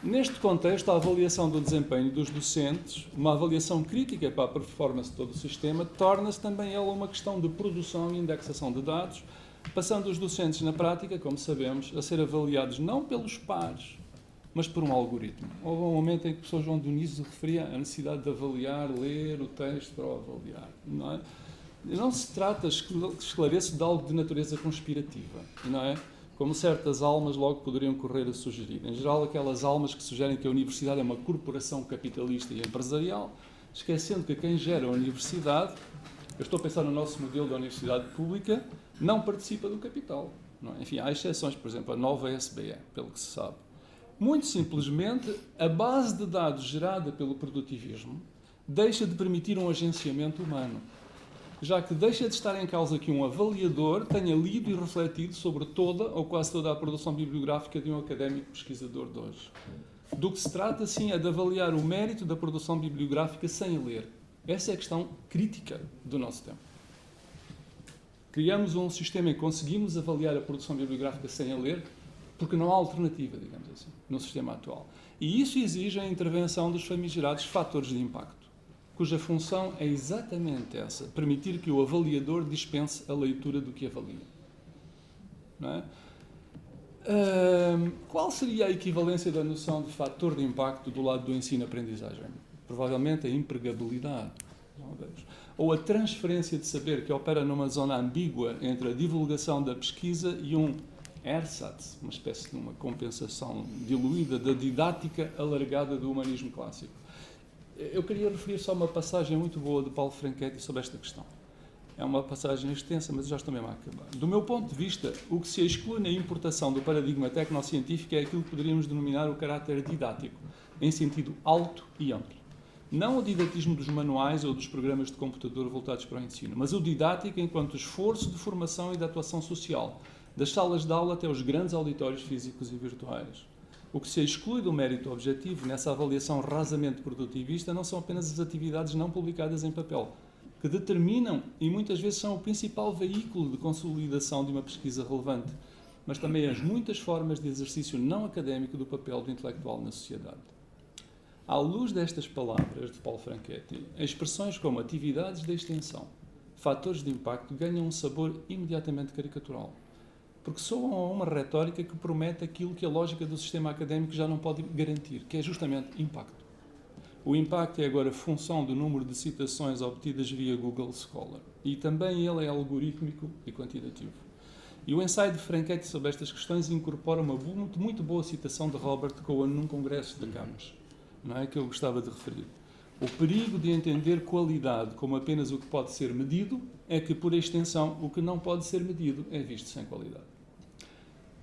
Neste contexto, a avaliação do desempenho dos docentes, uma avaliação crítica para a performance de todo o sistema, torna-se também ela uma questão de produção e indexação de dados, passando os docentes, na prática, como sabemos, a ser avaliados não pelos pares, mas por um algoritmo. Houve um momento em que o professor João Dionísio referia a necessidade de avaliar, ler o texto para o avaliar. Não é? Não se trata, esclareço, de algo de natureza conspirativa, não é? Como certas almas logo poderiam correr a sugerir. Em geral, aquelas almas que sugerem que a universidade é uma corporação capitalista e empresarial, esquecendo que quem gera a universidade, eu estou a pensar no nosso modelo da universidade pública, não participa do capital. Não é? Enfim, há exceções, por exemplo, a nova SBE, pelo que se sabe. Muito simplesmente, a base de dados gerada pelo produtivismo deixa de permitir um agenciamento humano, já que deixa de estar em causa que um avaliador tenha lido e refletido sobre toda ou quase toda a produção bibliográfica de um académico pesquisador de hoje. Do que se trata, sim, é de avaliar o mérito da produção bibliográfica sem ler. Essa é a questão crítica do nosso tempo. Criamos um sistema em que conseguimos avaliar a produção bibliográfica sem a ler, porque não há alternativa, digamos assim, no sistema atual. E isso exige a intervenção dos famigerados fatores de impacto, cuja função é exatamente essa, permitir que o avaliador dispense a leitura do que avalia. Não é? Qual seria a equivalência da noção de fator de impacto do lado do ensino-aprendizagem? Provavelmente a empregabilidade, talvez. Ou a transferência de saber que opera numa zona ambígua entre a divulgação da pesquisa e um ersatz, uma espécie de uma compensação diluída da didática alargada do humanismo clássico. Eu queria referir só uma passagem muito boa de Paulo Franchetti sobre esta questão. É uma passagem extensa, mas eu já estou mesmo a acabar. Do meu ponto de vista, o que se exclui na importação do paradigma tecnocientífico é aquilo que poderíamos denominar o caráter didático, em sentido alto e amplo. Não o didatismo dos manuais ou dos programas de computador voltados para o ensino, mas o didático enquanto esforço de formação e de atuação social, das salas de aula até os grandes auditórios físicos e virtuais. O que se exclui do mérito objetivo nessa avaliação rasamente produtivista não são apenas as atividades não publicadas em papel, que determinam e muitas vezes são o principal veículo de consolidação de uma pesquisa relevante, mas também as muitas formas de exercício não académico do papel do intelectual na sociedade. À luz destas palavras de Paulo Franchetti, expressões como atividades de extensão, fatores de impacto ganham um sabor imediatamente caricatural, porque soam a uma retórica que promete aquilo que a lógica do sistema académico já não pode garantir, que é justamente impacto. O impacto é agora função do número de citações obtidas via Google Scholar, e também ele é algorítmico e quantitativo. E o ensaio de Franchetti sobre estas questões incorpora uma muito boa citação de Robert Cohen num congresso de Camas, não é, que eu gostava de referir. O perigo de entender qualidade como apenas o que pode ser medido é que, por extensão, o que não pode ser medido é visto sem qualidade.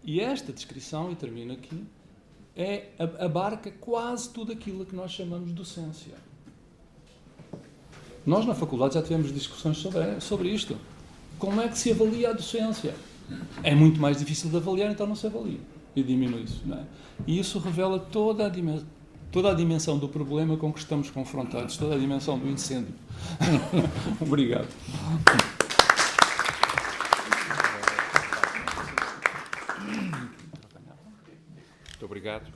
E esta descrição, e termino aqui, abarca quase tudo aquilo que nós chamamos de docência. Nós, na faculdade, já tivemos discussões sobre isto. Como é que se avalia a docência? É muito mais difícil de avaliar, então não se avalia. E diminui-se, não é? E isso revela toda a dimensão do problema com que estamos confrontados, toda a dimensão do incêndio. Obrigado. Muito obrigado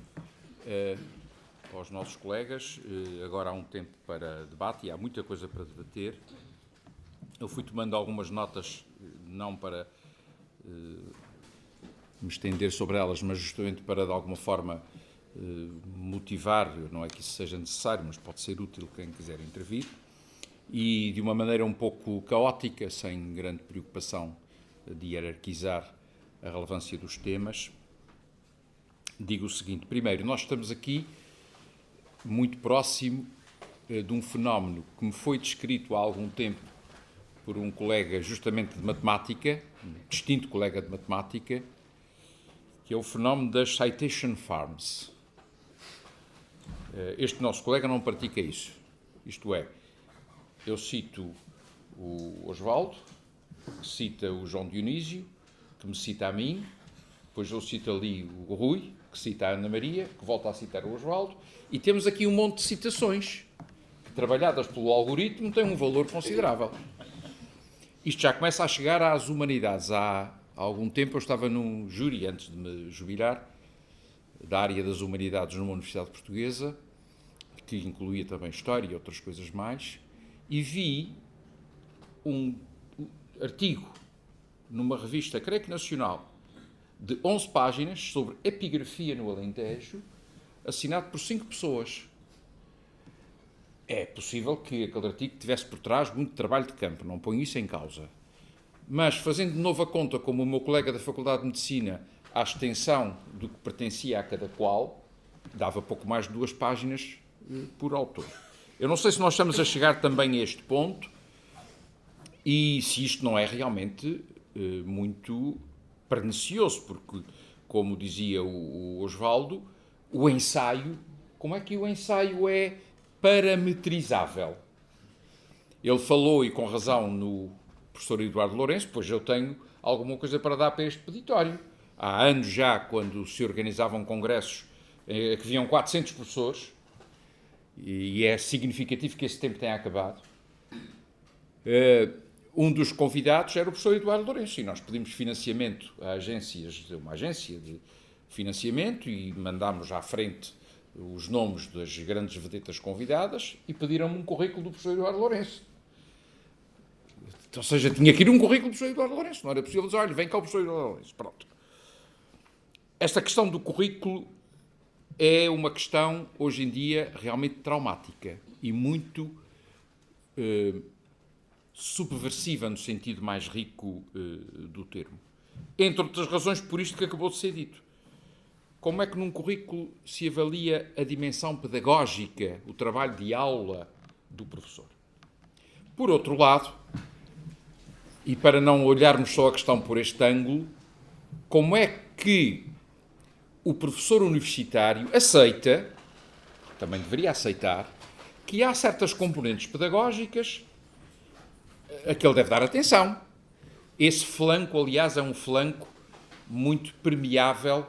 aos nossos colegas. Agora há um tempo para debate e há muita coisa para debater. Eu fui tomando algumas notas, não para me estender sobre elas, mas justamente para, de alguma forma, motivar. Não é que isso seja necessário, mas pode ser útil quem quiser intervir. E, de uma maneira um pouco caótica, sem grande preocupação de hierarquizar a relevância dos temas, digo o seguinte. Primeiro, nós estamos aqui muito próximo de um fenómeno que me foi descrito há algum tempo por um colega justamente de matemática, um distinto colega de matemática, que é o fenómeno das citation farms. Este nosso colega não pratica isso. Isto é, eu cito o Osvaldo, que cita o João Dionísio, que me cita a mim, depois eu cito ali o Rui, que cita a Ana Maria, que volta a citar o Osvaldo, e temos aqui um monte de citações que, trabalhadas pelo algoritmo, têm um valor considerável. Isto já começa a chegar às humanidades. Há algum tempo eu estava num júri, antes de me jubilar, da área das humanidades numa Universidade Portuguesa, que incluía também História e outras coisas mais, e vi um artigo numa revista, creio que nacional, de 11 páginas sobre epigrafia no Alentejo, assinado por 5 pessoas. É possível que aquele artigo tivesse por trás muito trabalho de campo, não ponho isso em causa. Mas, fazendo de novo a conta, como o meu colega da Faculdade de Medicina, à extensão do que pertencia a cada qual, dava pouco mais de 2 páginas por autor. Eu não sei se nós estamos a chegar também a este ponto e se isto não é realmente muito pernicioso, porque, como dizia o Osvaldo, o ensaio, como é que o ensaio é parametrizável? Ele falou, e com razão, no professor Eduardo Lourenço, pois eu tenho alguma coisa para dar para este peditório. Há anos já, quando se organizavam congressos que vinham 400 professores, e é significativo que esse tempo tenha acabado, um dos convidados era o professor Eduardo Lourenço, e nós pedimos financiamento a agências, uma agência de financiamento, e mandámos à frente os nomes das grandes vedetas convidadas e pediram-me um currículo do professor Eduardo Lourenço. Ou seja, tinha que ir um currículo do professor Eduardo Lourenço, não era possível dizer, olha, vem cá o professor Eduardo Lourenço. Pronto. Esta questão do currículo é uma questão, hoje em dia, realmente traumática e muito subversiva, no sentido mais rico do termo. Entre outras razões, por isto que acabou de ser dito. Como é que num currículo se avalia a dimensão pedagógica, o trabalho de aula do professor? Por outro lado, e para não olharmos só a questão por este ângulo, como é que o professor universitário aceita, também deveria aceitar, que há certas componentes pedagógicas a que ele deve dar atenção. Esse flanco, aliás, é um flanco muito permeável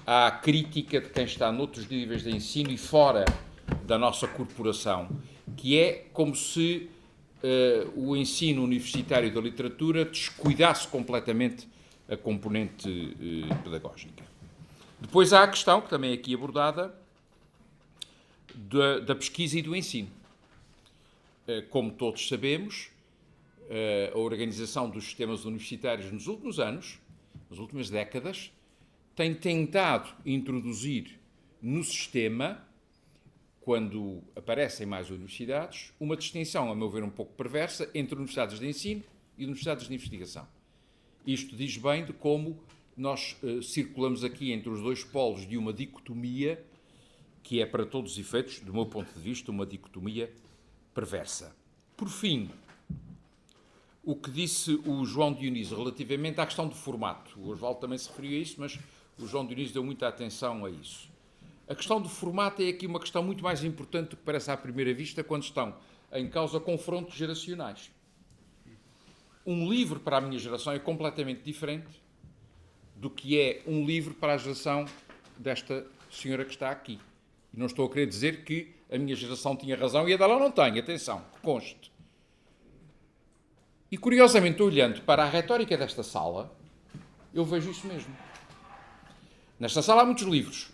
à crítica de quem está noutros níveis de ensino e fora da nossa corporação, que é como se o ensino universitário da literatura descuidasse completamente a componente pedagógica. Depois há a questão, que também é aqui abordada, da pesquisa e do ensino. Como todos sabemos, a organização dos sistemas universitários nos últimos anos, nas últimas décadas, tem tentado introduzir no sistema, quando aparecem mais universidades, uma distinção, a meu ver, um pouco perversa entre universidades de ensino e universidades de investigação. Isto diz bem de como nós circulamos aqui entre os dois polos de uma dicotomia que é, para todos os efeitos, do meu ponto de vista, uma dicotomia perversa. Por fim, o que disse o João Dionísio relativamente à questão do formato. O Osvaldo também se referiu a isso, mas o João Dionísio deu muita atenção a isso. A questão do formato é aqui uma questão muito mais importante do que parece à primeira vista quando estão em causa confrontos geracionais. Um livro para a minha geração é completamente diferente do que é um livro para a geração desta senhora que está aqui. E não estou a querer dizer que a minha geração tinha razão e a dela não tem, atenção, que conste. E curiosamente, olhando para a retórica desta sala, eu vejo isso mesmo. Nesta sala há muitos livros.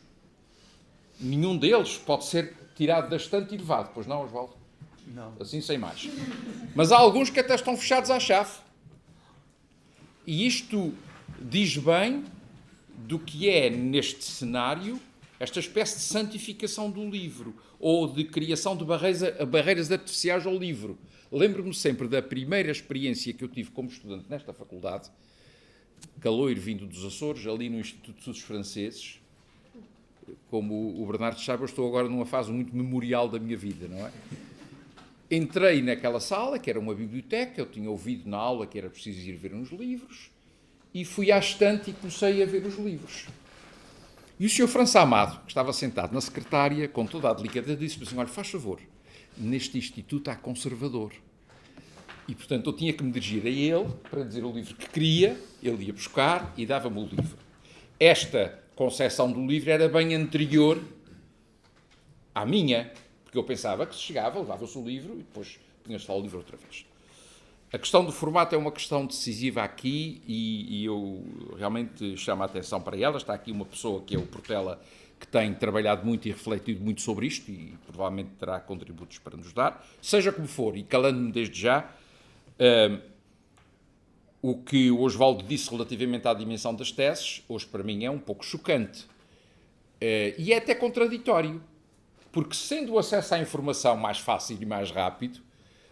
Nenhum deles pode ser tirado da estante e levado, pois não, Osvaldo? Não. Assim sem mais. Mas há alguns que até estão fechados à chave. E isto diz bem do que é, neste cenário, esta espécie de santificação do livro, ou de criação de barreiras artificiais ao livro. Lembro-me sempre da primeira experiência que eu tive como estudante nesta faculdade, caloiro vindo dos Açores, ali no Instituto de Estudos Franceses. Como o Bernardo sabe, eu estou agora numa fase muito memorial da minha vida, não é? Entrei naquela sala, que era uma biblioteca, eu tinha ouvido na aula que era preciso ir ver uns livros, e fui à estante e comecei a ver os livros. E o Sr. François Amado, que estava sentado na secretária, com toda a delicadeza, disse-me assim, olha, faz favor, neste instituto há conservador. E, portanto, eu tinha que me dirigir a ele para dizer o livro que queria, ele ia buscar e dava-me o livro. Esta concepção do livro era bem anterior à minha, porque eu pensava que se chegava, levava-se o livro e depois punha-se lá o livro outra vez. A questão do formato é uma questão decisiva aqui e eu realmente chamo a atenção para ela. Está aqui uma pessoa que é o Portela, que tem trabalhado muito e refletido muito sobre isto e provavelmente terá contributos para nos dar. Seja como for, e calando-me desde já, o que o Osvaldo disse relativamente à dimensão das teses, hoje para mim é um pouco chocante. E é até contraditório, porque sendo o acesso à informação mais fácil e mais rápido,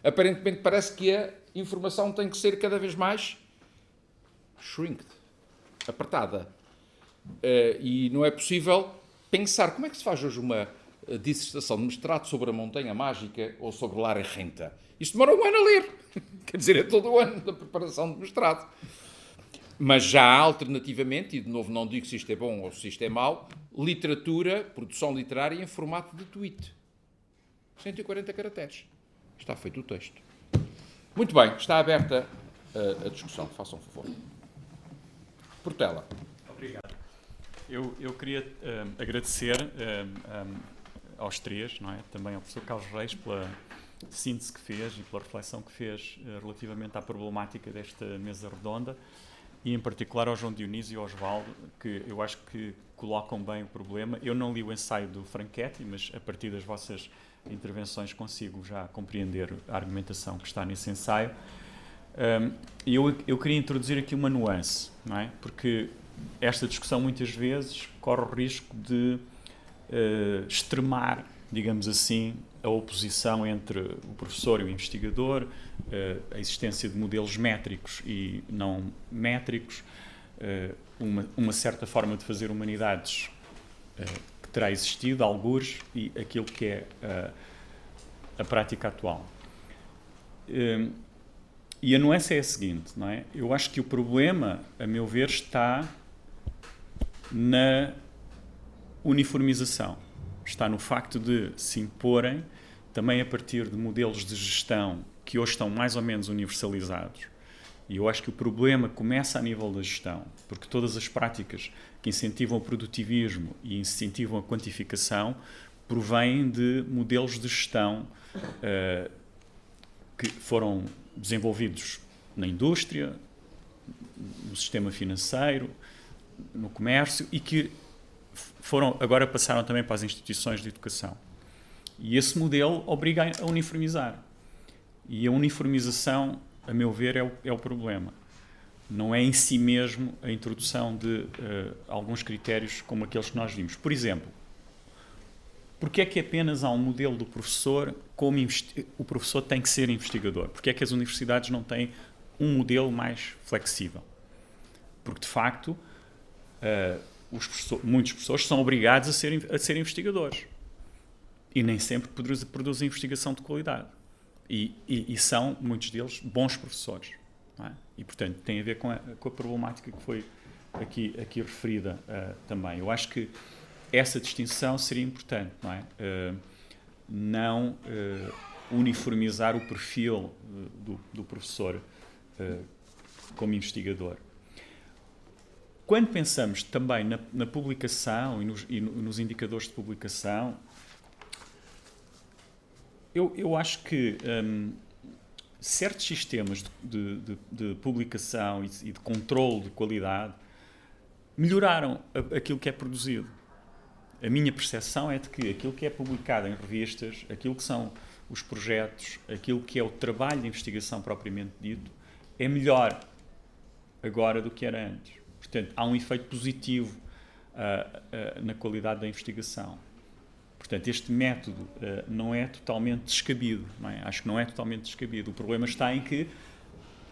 aparentemente parece que a informação tem que ser cada vez mais shrinked, apertada. E não é possível pensar como é que se faz hoje uma dissertação de mestrado sobre a Montanha Mágica ou sobre Lara Renta. Isto demora um ano a ler. Quer dizer, é todo o ano da preparação de mestrado. Mas já há alternativamente, e de novo não digo se isto é bom ou se isto é mau, literatura, produção literária em formato de tweet. 140 caracteres. Está feito o texto. Muito bem, está aberta a discussão. Façam um favor. Portela. Obrigado. Eu queria agradecer aos três, não é? Também ao professor Carlos Reis pela síntese que fez e pela reflexão que fez relativamente à problemática desta mesa redonda e em particular ao João Dionísio e ao Osvaldo, que eu acho que colocam bem o problema. Eu não li o ensaio do Franchetti, mas a partir das vossas intervenções consigo já compreender a argumentação que está nesse ensaio. E eu queria introduzir aqui uma nuance, não é? Porque esta discussão muitas vezes corre o risco de extremar, digamos assim, a oposição entre o professor e o investigador, a existência de modelos métricos e não métricos, uma certa forma de fazer humanidades que terá existido, algures, e aquilo que é a prática atual. E a nuance é a seguinte, não é? Eu acho que o problema, a meu ver, está na uniformização. Está no facto de se imporem, também a partir de modelos de gestão que hoje estão mais ou menos universalizados. E eu acho que o problema começa a nível da gestão, porque todas as práticas que incentivam o produtivismo e incentivam a quantificação provêm de modelos de gestão que foram desenvolvidos na indústria, no sistema financeiro, no comércio e que agora passaram também para as instituições de educação. E esse modelo obriga a uniformizar. E a uniformização, a meu ver, é o problema. Não é em si mesmo a introdução de alguns critérios como aqueles que nós vimos. Por exemplo, porque é que apenas há um modelo do professor como o professor tem que ser investigador? Porque é que as universidades não têm um modelo mais flexível? Porque, de facto, muitos professores são obrigados a ser investigadores. E nem sempre produzem investigação de qualidade. E são, muitos deles, bons professores. Não é? E, portanto, tem a ver com a problemática que foi aqui referida também. Eu acho que essa distinção seria importante, não é? Não uniformizar o perfil do professor como investigador. Quando pensamos também na publicação e nos indicadores de publicação, eu acho que certos sistemas de publicação e de controle de qualidade melhoraram aquilo que é produzido. A minha percepção é de que aquilo que é publicado em revistas, aquilo que são os projetos, aquilo que é o trabalho de investigação propriamente dito, é melhor agora do que era antes. Portanto, há um efeito positivo na qualidade da investigação. Portanto, este método não é totalmente descabido. Não é? Acho que não é totalmente descabido. O problema está em que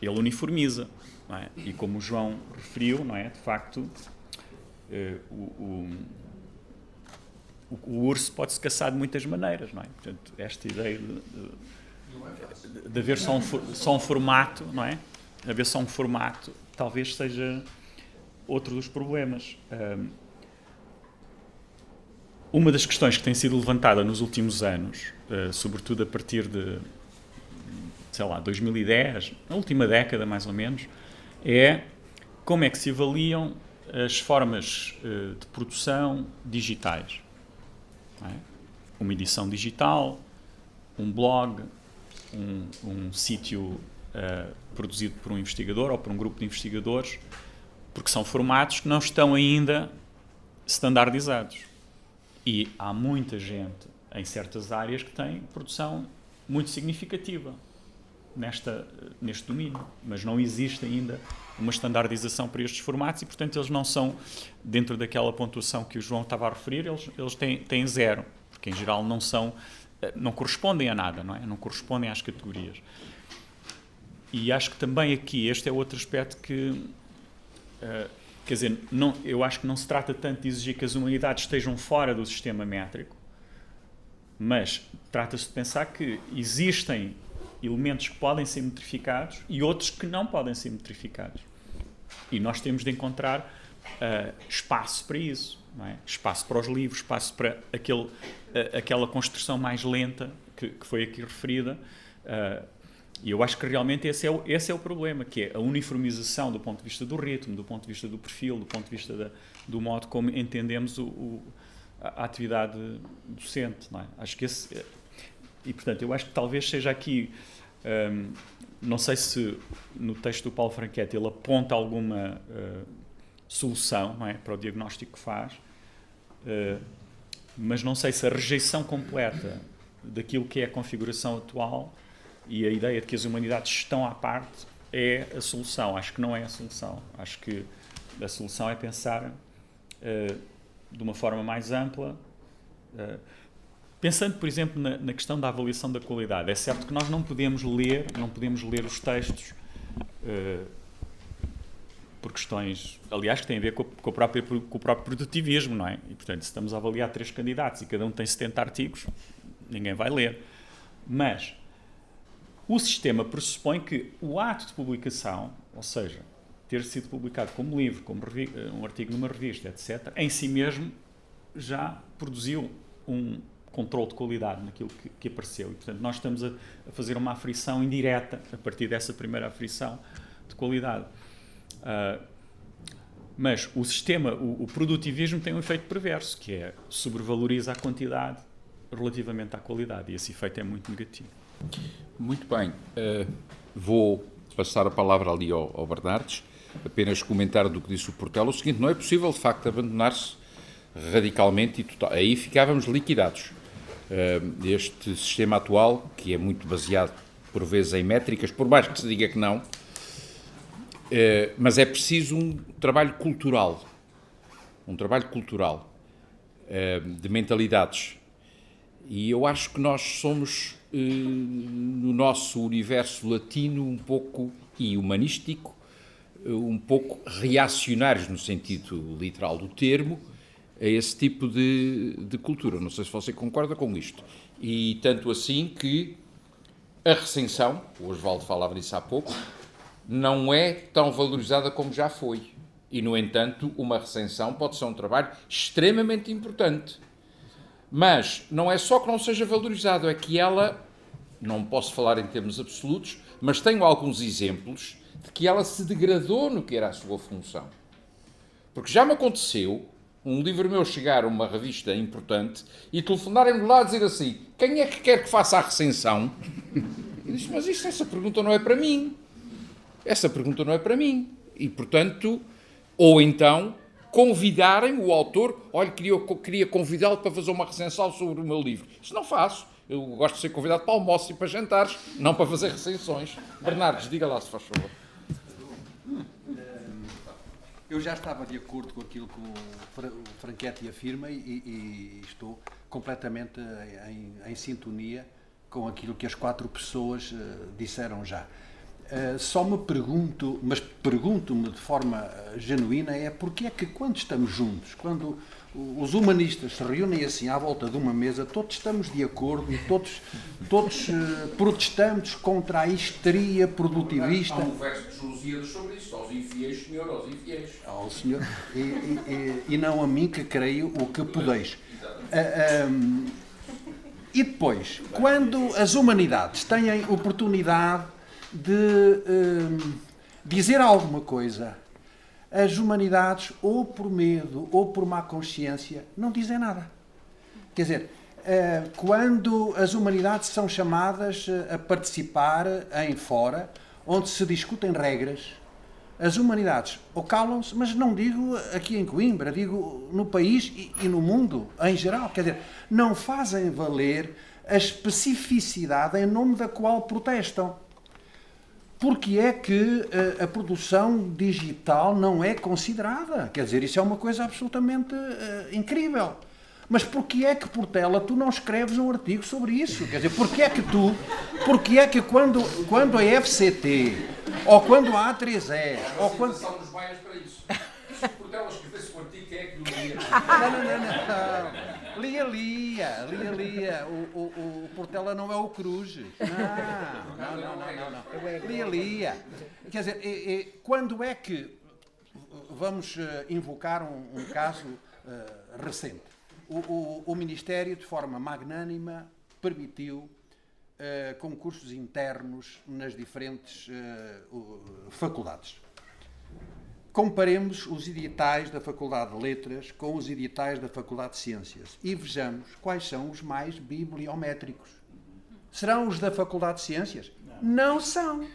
ele uniformiza. Não é? E como o João referiu, não é? De facto, o urso pode-se caçar de muitas maneiras, não é? Portanto, esta ideia de haver só um formato, não é? Haver só um formato, talvez seja outro dos problemas. Uma das questões que tem sido levantada nos últimos anos, sobretudo a partir de, 2010, na última década mais ou menos, é como é que se avaliam as formas de produção digitais. Não é? Uma edição digital, um blog, um sítio produzido por um investigador ou por um grupo de investigadores, porque são formatos que não estão ainda standardizados. E há muita gente em certas áreas que tem produção muito significativa neste domínio, mas não existe ainda uma standardização para estes formatos e, portanto, eles não são, dentro daquela pontuação que o João estava a referir, eles têm 0, porque em geral não correspondem a nada, não é? Não correspondem às categorias. E acho que também aqui este é outro aspecto que, quer dizer, eu acho que não se trata tanto de exigir que as humanidades estejam fora do sistema métrico, mas trata-se de pensar que existem elementos que podem ser metrificados e outros que não podem ser metrificados. E nós temos de encontrar espaço para isso, não é? Espaço para os livros, espaço para aquela construção mais lenta que foi aqui referida. E eu acho que realmente esse é o problema, que é a uniformização do ponto de vista do ritmo, do ponto de vista do perfil, do ponto de vista do modo como entendemos a atividade docente, não é? Acho que e, portanto, eu acho que talvez seja aqui, não sei se no texto do Paulo Franchetti ele aponta alguma solução, não é, para o diagnóstico que faz, mas não sei se a rejeição completa daquilo que é a configuração atual e a ideia de que as humanidades estão à parte é a solução. Acho que não é a solução. Acho que a solução é pensar de uma forma mais ampla, pensando, por exemplo, na questão da avaliação da qualidade. É certo que nós não podemos ler os textos por questões, aliás, que têm a ver com o próprio produtivismo, não é? E, portanto, se estamos a avaliar 3 candidatos e cada um tem 70 artigos, ninguém vai ler. Mas O sistema pressupõe que o ato de publicação, ou seja, ter sido publicado como livro, como um artigo numa revista, etc., em si mesmo já produziu um controle de qualidade naquilo que apareceu. E, portanto, nós estamos a fazer uma aferição indireta a partir dessa primeira aferição de qualidade. Mas o sistema, o produtivismo tem um efeito perverso, que é sobrevaloriza a quantidade relativamente à qualidade, e esse efeito é muito negativo. Muito bem. Vou passar a palavra ali ao Bernardes, apenas comentar do que disse o Portela. O seguinte, não é possível, de facto, abandonar-se radicalmente e total. Aí ficávamos liquidados. Este sistema atual, que é muito baseado, por vezes, em métricas, por mais que se diga que não, mas é preciso um trabalho cultural, de mentalidades. E eu acho que nós somos, no nosso universo latino, um pouco, e humanístico, um pouco reacionários, no sentido literal do termo, a esse tipo de cultura. Não sei se você concorda com isto. E tanto assim que a recensão, o Osvaldo falava disso há pouco, não é tão valorizada como já foi. E, no entanto, uma recensão pode ser um trabalho extremamente importante. Mas não é só que não seja valorizado, é que ela, não posso falar em termos absolutos, mas tenho alguns exemplos de que ela se degradou no que era a sua função. Porque já me aconteceu um livro meu chegar a uma revista importante e telefonarem-me lá a dizer assim: quem é que quer que faça a recensão? Eu disse: mas essa pergunta não é para mim. Essa pergunta não é para mim. E, portanto, ou então convidarem o autor: olha, queria convidá-lo para fazer uma recensão sobre o meu livro. Isso não faço. Eu gosto de ser convidado para almoços e para jantares, não para fazer recensões. Bernardes, diga lá, se faz favor. Eu já estava de acordo com aquilo que o Franchetti afirma e estou completamente em sintonia com aquilo que as 4 pessoas disseram já. Só me pergunto, mas pergunto-me de forma genuína, é porque é que quando estamos juntos, quando os humanistas se reúnem assim à volta de uma mesa, todos estamos de acordo e todos protestamos contra a histeria produtivista. Há um verso de Lusíadas sobre isso: aos infiéis, Senhor, aos infiéis. Ao Senhor, e não a mim, que creio o que podeis. E depois, quando as humanidades têm oportunidade de dizer alguma coisa, as humanidades, ou por medo ou por má consciência, não dizem nada. Quer dizer, quando as humanidades são chamadas a participar em fora, onde se discutem regras, as humanidades ou calam-se, mas não digo aqui em Coimbra, digo no país e no mundo em geral. Quer dizer, não fazem valer a especificidade em nome da qual protestam. Porque é que a produção digital não é considerada? Quer dizer, isso é uma coisa absolutamente incrível. Mas porquê é que, Portela, tu não escreves um artigo sobre isso? Quer dizer, porquê é que quando a FCT, ou quando a A3E, ou quando... São dos maias para isso. Se o Portela escrevesse um artigo, quem é que o lia? Não. Lia. O Portela não é o Cruz. Não. Lia. Quer dizer, quando é que vamos invocar um caso recente? O Ministério, de forma magnânima, permitiu concursos internos nas diferentes faculdades. Comparemos os editais da Faculdade de Letras com os editais da Faculdade de Ciências e vejamos quais são os mais bibliométricos. Serão os da Faculdade de Ciências? Não são.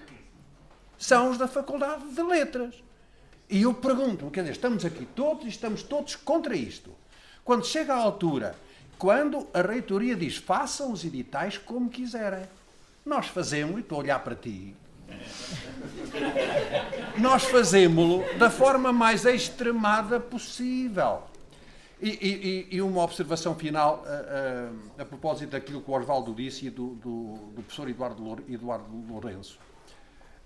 São os da Faculdade de Letras. E eu pergunto, quer dizer, estamos aqui todos e estamos todos contra isto. Quando chega a altura, quando a reitoria diz: façam os editais como quiserem, nós fazemos, e estou a olhar para ti, nós fazemos-lo da forma mais extremada possível. E uma observação final a propósito daquilo que o Osvaldo disse e do professor Eduardo Lourenço.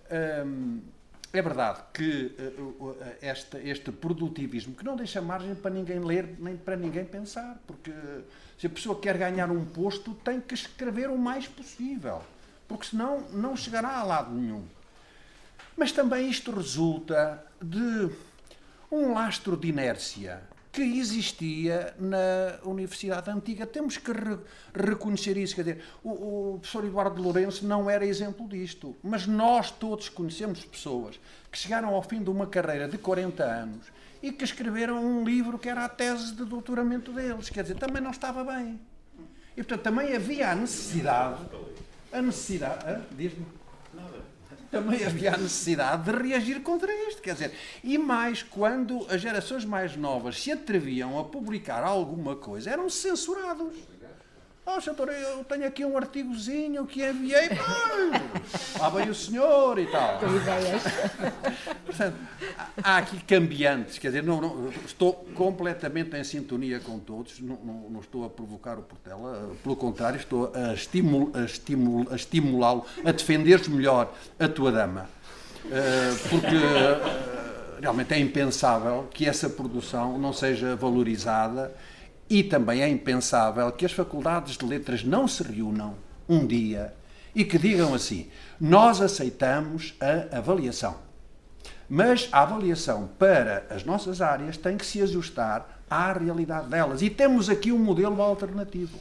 É verdade que este produtivismo, que não deixa margem para ninguém ler nem para ninguém pensar, porque se a pessoa quer ganhar um posto, tem que escrever o mais possível. porque senão não chegará a lado nenhum. Mas também isto resulta de um lastro de inércia que existia na Universidade Antiga. Temos que reconhecer isso. Quer dizer, o professor Eduardo Lourenço não era exemplo disto, mas nós todos conhecemos pessoas que chegaram ao fim de uma carreira de 40 anos e que escreveram um livro que era a tese de doutoramento deles. Quer dizer, também não estava bem. E, portanto, também havia a necessidade, diz-me? Também havia a necessidade de reagir contra isto, quer dizer, e mais quando as gerações mais novas se atreviam a publicar alguma coisa, eram censurados. Oh, doutor, eu tenho aqui um artigozinho que enviei, lá veio o senhor e tal. Portanto, há aqui cambiantes, quer dizer, não, estou completamente em sintonia com todos, não estou a provocar o Portela, pelo contrário, estou a estimulá-lo a defender melhor a tua dama. Porque realmente é impensável que essa produção não seja valorizada. E também é impensável que as faculdades de letras não se reúnam um dia e que digam assim: nós aceitamos a avaliação, mas a avaliação para as nossas áreas tem que se ajustar à realidade delas. E temos aqui um modelo alternativo.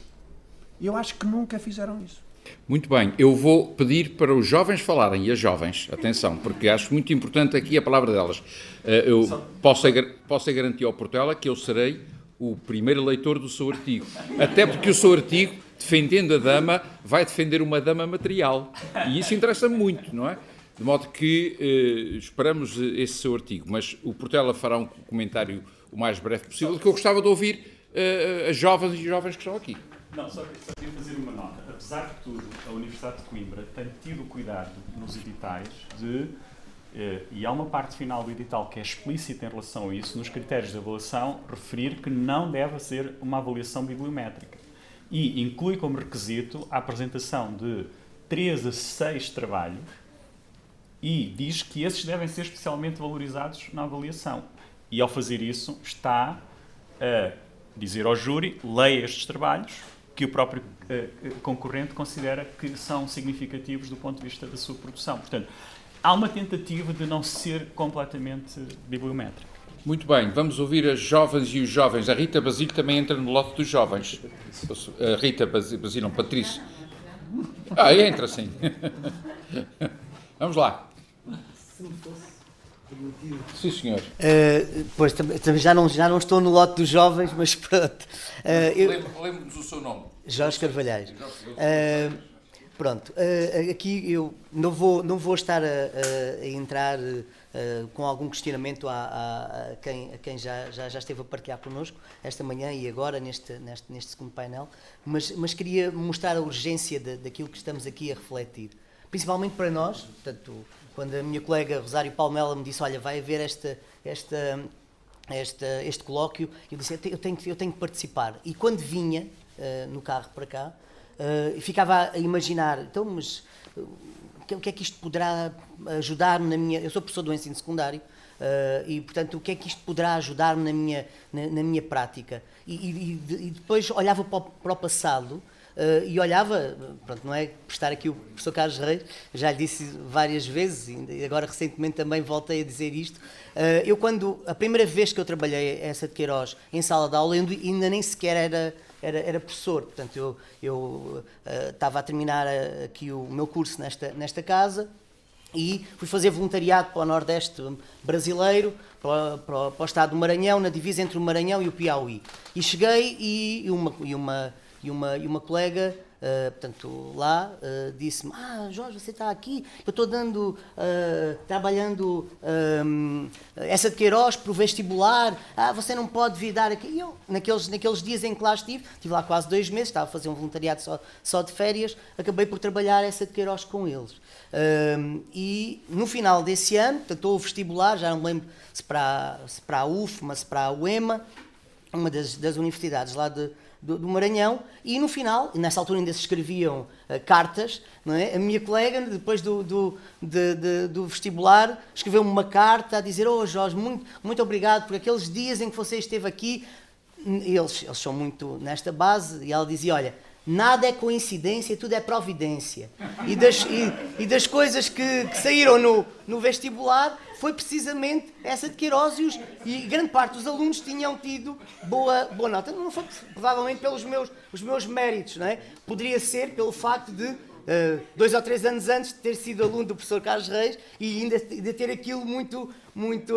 E eu acho que nunca fizeram isso. Muito bem, eu vou pedir para os jovens falarem, e as jovens, atenção, porque acho muito importante aqui a palavra delas. Eu posso garantir ao Portela que eu serei o primeiro leitor do seu artigo. Até porque o seu artigo, defendendo a dama, vai defender uma dama material. E isso interessa muito, não é? De modo que esperamos esse seu artigo. Mas o Portela fará um comentário o mais breve possível, que eu gostava de ouvir as jovens e jovens que estão aqui. Não, só queria fazer uma nota. Apesar de tudo, a Universidade de Coimbra tem tido o cuidado nos editais de... e há uma parte final do edital que é explícita em relação a isso, nos critérios de avaliação, referir que não deve ser uma avaliação bibliométrica. E inclui como requisito a apresentação de 3 a 6 trabalhos e diz que esses devem ser especialmente valorizados na avaliação. E ao fazer isso, está a dizer ao júri: leia estes trabalhos que o próprio concorrente considera que são significativos do ponto de vista da sua produção. Portanto, há uma tentativa de não ser completamente bibliométrico. Muito bem, vamos ouvir as jovens e os jovens. A Rita Basílio também entra no lote dos jovens. A Rita Basílio, não, Patrícia. Entra sim. Vamos lá. Sim, senhor. Pois, já não estou no lote dos jovens, mas pronto. Lembre-nos o seu nome. Jorge Carvalhais. Pronto, aqui eu não vou estar a entrar com algum questionamento a quem já esteve a partilhar connosco esta manhã e agora neste segundo painel, mas queria mostrar a urgência daquilo que estamos aqui a refletir, principalmente para nós. Portanto, quando a minha colega Rosário Palmela me disse: olha, vai haver este colóquio, eu disse: eu tenho que participar. E quando vinha no carro para cá, ficava a imaginar, então, mas o que é que isto poderá ajudar-me na minha... Eu sou professor do ensino secundário e, portanto, o que é que isto poderá ajudar-me na minha prática? E depois olhava para o passado e olhava, pronto, não é por estar aqui o professor Carlos Reis, já lhe disse várias vezes e agora recentemente também voltei a dizer isto. A primeira vez que eu trabalhei essa de Queiroz em sala de aula, ainda nem sequer era professor, portanto eu estava a terminar aqui o meu curso nesta casa e fui fazer voluntariado para o Nordeste brasileiro, para o estado do Maranhão, na divisa entre o Maranhão e o Piauí. E cheguei e uma colega, portanto, lá, disse-me: Jorge, você está aqui, eu estou trabalhando essa de Queiroz para o vestibular, você não pode vir dar aqui. E eu, naqueles dias em que lá estive lá quase 2 meses, estava a fazer um voluntariado só de férias, acabei por trabalhar essa de Queiroz com eles. E no final desse ano, portanto, estou o vestibular, já não me lembro se para a UFMA, se para a UEMA, uma das universidades lá do Maranhão, e no final, nessa altura ainda se escreviam cartas, não é? A minha colega, depois do vestibular, escreveu-me uma carta a dizer: Jorge, muito obrigado por aqueles dias em que você esteve aqui. Eles são muito nesta base, e ela dizia: olha, nada é coincidência, tudo é providência. E das coisas que saíram no vestibular foi precisamente essa de Queiroz e grande parte dos alunos tinham tido boa nota. Não foi provavelmente pelos os meus méritos, não é? Poderia ser pelo facto de 2 ou 3 anos antes de ter sido aluno do professor Carlos Reis e ainda de ter aquilo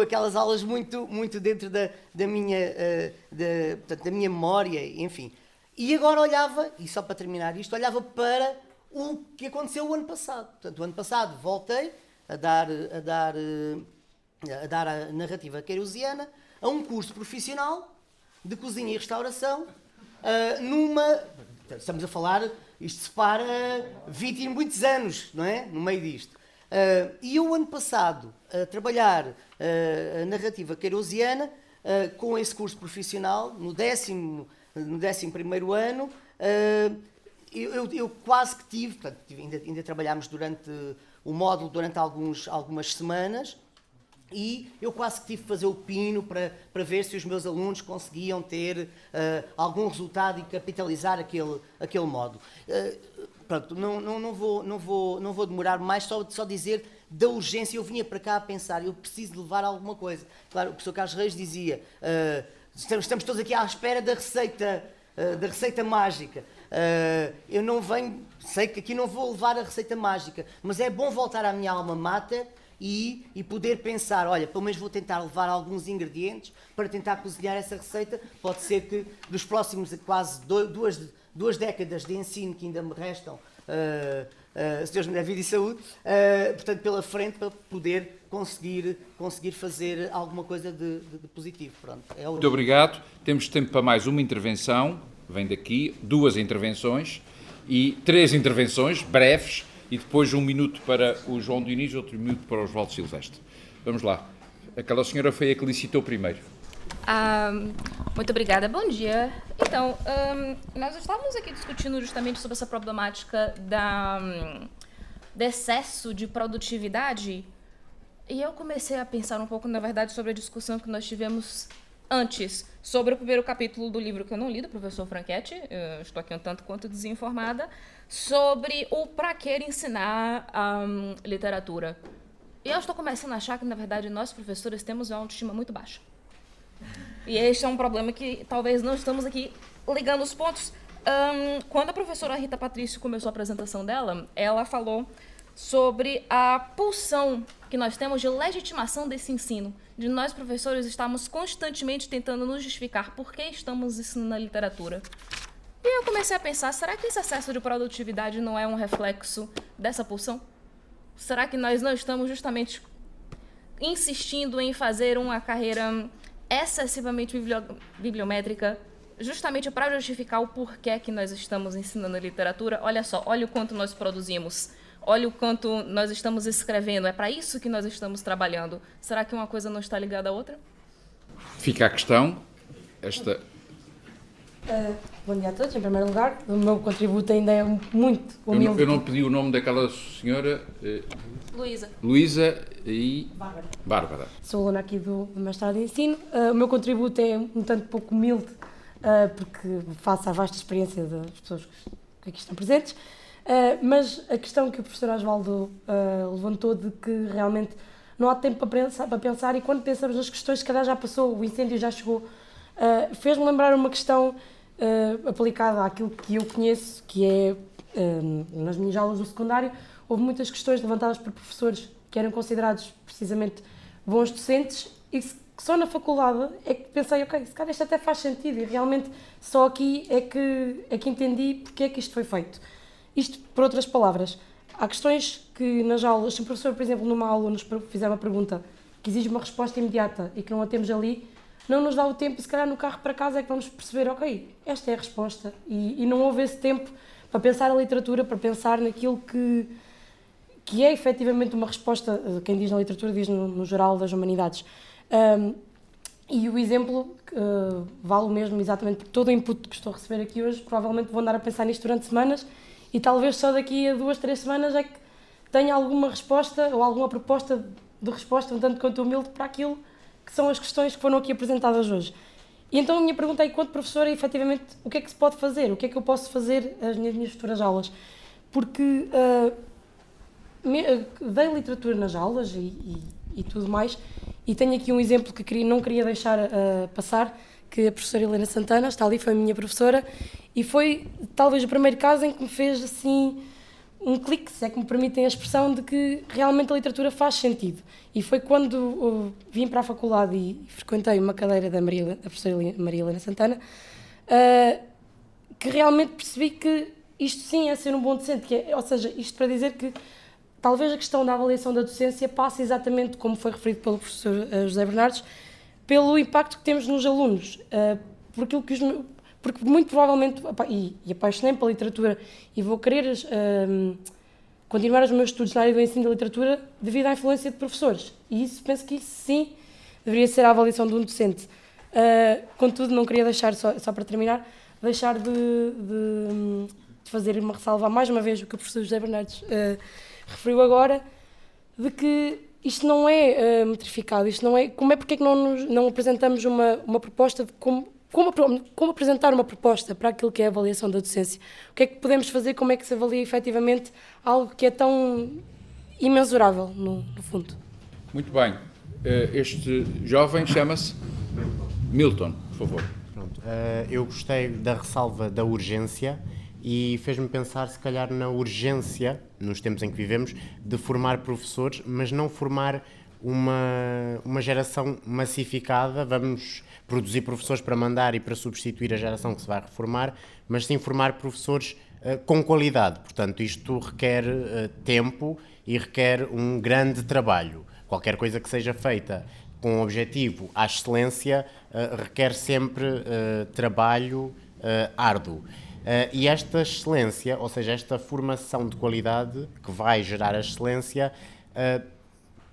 aquelas aulas muito dentro da minha memória, enfim. E agora olhava, e só para terminar isto, olhava para o que aconteceu o ano passado. Portanto, o ano passado voltei a dar a narrativa queirosiana a um curso profissional de cozinha e restauração estamos a falar, isto se para 20 e muitos anos, não é? No meio disto. E eu, ano passado, a trabalhar a narrativa queirosiana com esse curso profissional, no 11º ano, eu quase que tive, portanto, ainda trabalhámos durante o módulo durante algumas semanas, e eu quase que tive de fazer o pino para ver se os meus alunos conseguiam ter algum resultado e capitalizar aquele módulo. Pronto, não vou demorar mais, só dizer da urgência. Eu vinha para cá a pensar, eu preciso levar alguma coisa. Claro, o professor Carlos Reis dizia, estamos todos aqui à espera da receita mágica. Eu não venho, sei que aqui não vou levar a receita mágica, mas é bom voltar à minha alma mater e poder pensar, olha, pelo menos vou tentar levar alguns ingredientes para tentar cozinhar essa receita. Pode ser que dos próximos quase duas décadas de ensino que ainda me restam, se Deus me der vida e saúde, portanto, pela frente, para poder conseguir fazer alguma coisa de positivo. Pronto, Muito obrigado. Temos tempo para mais uma intervenção. Vem daqui, 2 intervenções e 3 intervenções breves e depois 1 minuto para o João Diniz, outro minuto para o Osvaldo Silvestre. Vamos lá. Aquela senhora foi a que licitou primeiro. Muito obrigada. Bom dia. Então, nós estávamos aqui discutindo justamente sobre essa problemática do excesso de produtividade e eu comecei a pensar um pouco, na verdade, sobre a discussão que nós tivemos antes, sobre o primeiro capítulo do livro que eu não li, do professor Franchetti, eu estou aqui um tanto quanto desinformada, sobre o para que ensinar literatura. E eu estou começando a achar que, na verdade, nós, professores, temos uma autoestima muito baixa. E este é um problema que talvez não estamos aqui ligando os pontos. Quando a professora Rita Patrício começou a apresentação dela, ela falou sobre a pulsão que nós temos de legitimação desse ensino, de nós, professores, estamos constantemente tentando nos justificar por que estamos ensinando a literatura. E eu comecei a pensar, será que esse excesso de produtividade não é um reflexo dessa pulsão? Será que nós não estamos justamente insistindo em fazer uma carreira excessivamente bibliométrica, justamente para justificar o porquê que nós estamos ensinando a literatura? Olha só, olha o quanto nós produzimos, olha o quanto nós estamos escrevendo, é para isso que nós estamos trabalhando. Será que uma coisa não está ligada à outra? Fica a questão, Bom dia a todos, em primeiro lugar. O meu contributo ainda é muito humilde. Eu não pedi o nome daquela senhora. Luísa e Bárbara. Sou aluna aqui do mestrado em ensino. O meu contributo é um tanto pouco humilde, porque faço a vasta experiência das pessoas que aqui estão presentes. Mas a questão que o professor Osvaldo levantou de que realmente não há tempo para pensar e quando pensamos nas questões, se calhar já passou, o incêndio já chegou, fez-me lembrar uma questão aplicada àquilo que eu conheço, que é, nas minhas aulas do secundário, houve muitas questões levantadas por professores que eram considerados precisamente bons docentes e que só na faculdade é que pensei, ok, se calhar isto até faz sentido e realmente só aqui é que entendi porque é que isto foi feito. Isto, por outras palavras, há questões que nas aulas, se o professor, por exemplo, numa aula nos fizer uma pergunta que exige uma resposta imediata e que não a temos ali, não nos dá o tempo e se calhar no carro para casa é que vamos perceber, ok, esta é a resposta e não houve esse tempo para pensar a literatura, para pensar naquilo que é efetivamente uma resposta, quem diz na literatura diz no geral das humanidades. E o exemplo vale o mesmo exatamente porque todo o input que estou a receber aqui hoje, provavelmente vou andar a pensar nisto durante semanas e talvez só daqui a 2, 3 semanas é que tenha alguma resposta ou alguma proposta de resposta, um tanto quanto humilde, para aquilo que são as questões que foram aqui apresentadas hoje. E então a minha pergunta é, enquanto professora, efetivamente, o que é que se pode fazer? O que é que eu posso fazer nas minhas futuras aulas? Porque dei literatura nas aulas e tudo mais, e tenho aqui um exemplo que não queria deixar passar, que a professora Helena Santana está ali, foi a minha professora, e foi talvez o primeiro caso em que me fez assim um clique, se é que me permitem a expressão, de que realmente a literatura faz sentido. E foi quando vim para a faculdade e frequentei uma cadeira da professora Maria Helena Santana, que realmente percebi que isto sim é ser um bom docente, ou seja, isto para dizer que talvez a questão da avaliação da docência passe exatamente, como foi referido pelo professor José Bernardes, pelo impacto que temos nos alunos, porque muito provavelmente, e apaixonei-me pela literatura e vou querer continuar os meus estudos na área do ensino da literatura devido à influência de professores, e isso, penso que isso sim deveria ser a avaliação de um docente. Contudo, não queria deixar, só para terminar, deixar de fazer uma ressalva mais uma vez o que o professor José Bernardes referiu agora, de que isto não é metrificado, isto não é... Porque é que não apresentamos uma proposta de como apresentar uma proposta para aquilo que é a avaliação da docência? O que é que podemos fazer, como é que se avalia efetivamente algo que é tão imensurável, no fundo? Muito bem. Este jovem chama-se Milton, por favor. Pronto. Eu gostei da ressalva da urgência e fez-me pensar, se calhar, na urgência, nos tempos em que vivemos, de formar professores, mas não formar uma geração massificada. Vamos produzir professores para mandar e para substituir a geração que se vai reformar, mas sim formar professores com qualidade. Portanto, isto requer tempo e requer um grande trabalho. Qualquer coisa que seja feita com objetivo à excelência requer sempre trabalho árduo. E esta excelência, ou seja, esta formação de qualidade que vai gerar a excelência,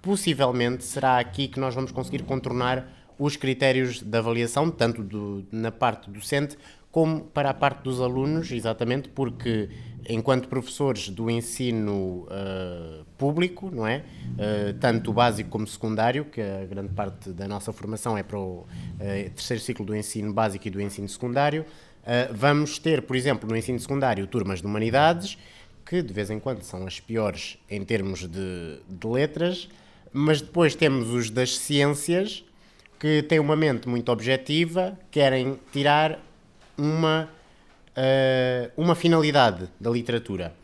possivelmente será aqui que nós vamos conseguir contornar os critérios de avaliação, tanto na parte docente como para a parte dos alunos, exatamente porque, enquanto professores do ensino público, não é? Tanto básico como secundário, que a grande parte da nossa formação é para o terceiro ciclo do ensino básico e do ensino secundário, vamos ter, por exemplo, no ensino secundário, turmas de humanidades, que de vez em quando são as piores em termos de letras, mas depois temos os das ciências, que têm uma mente muito objetiva, querem tirar uma finalidade da literatura.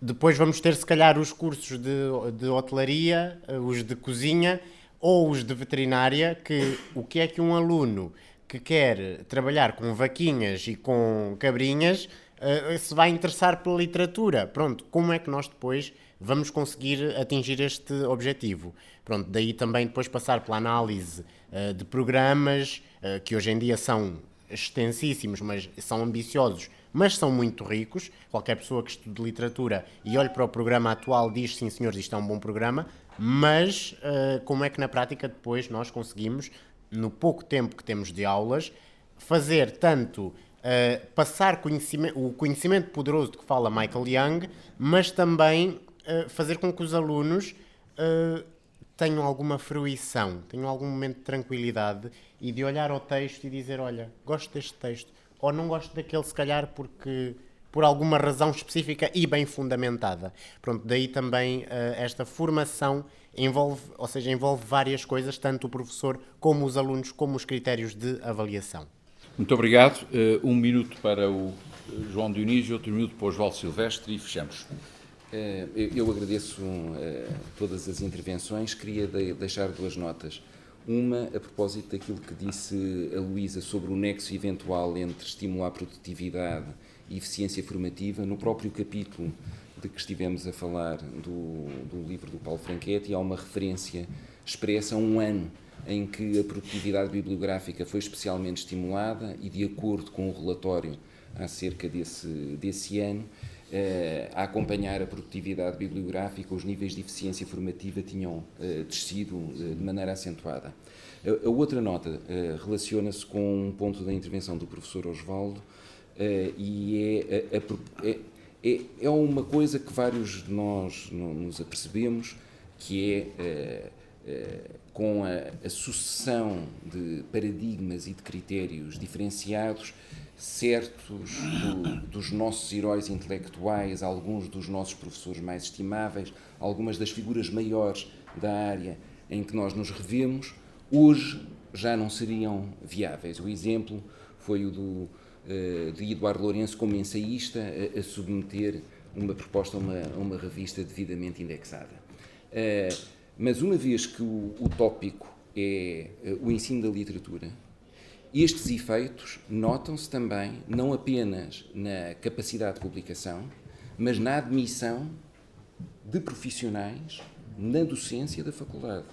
Depois vamos ter, se calhar, os cursos de hotelaria, os de cozinha ou os de veterinária, que o que é que um aluno que quer trabalhar com vaquinhas e com cabrinhas se vai interessar pela literatura. Pronto, como é que nós depois vamos conseguir atingir este objetivo? Pronto, daí também depois passar pela análise de programas, que hoje em dia são extensíssimos, mas são ambiciosos, mas são muito ricos. Qualquer pessoa que estude literatura e olhe para o programa atual diz, sim senhores, isto é um bom programa, mas como é que na prática depois nós conseguimos, no pouco tempo que temos de aulas, fazer tanto passar o conhecimento poderoso de que fala Michael Young, mas também fazer com que os alunos tenham alguma fruição, tenham algum momento de tranquilidade e de olhar ao texto e dizer, olha, gosto deste texto, ou não gosto daquele, se calhar porque por alguma razão específica e bem fundamentada. Pronto, daí também esta formação envolve várias coisas, tanto o professor como os alunos, como os critérios de avaliação. Muito obrigado. 1 minuto para o João Dionísio, outro minuto para o Osvaldo Silvestre e fechamos. Eu agradeço todas as intervenções. Queria deixar 2 notas. Uma, a propósito daquilo que disse a Luísa sobre o nexo eventual entre estimular a produtividade e eficiência formativa. No próprio capítulo de que estivemos a falar do livro do Paulo Franchetti, há uma referência expressa a um ano em que a produtividade bibliográfica foi especialmente estimulada e, de acordo com o relatório acerca desse ano, a acompanhar a produtividade bibliográfica, os níveis de eficiência formativa tinham descido de maneira acentuada. A outra nota relaciona-se com um ponto da intervenção do professor Osvaldo e é uma coisa que vários de nós nos apercebemos, que é com a sucessão de paradigmas e de critérios diferenciados, certos dos nossos heróis intelectuais, alguns dos nossos professores mais estimáveis, algumas das figuras maiores da área em que nós nos revemos, hoje já não seriam viáveis. O exemplo foi o de Eduardo Lourenço como ensaísta a submeter uma proposta a uma revista devidamente indexada. Mas uma vez que o tópico é o ensino da literatura, estes efeitos notam-se também não apenas na capacidade de publicação, mas na admissão de profissionais na docência da faculdade.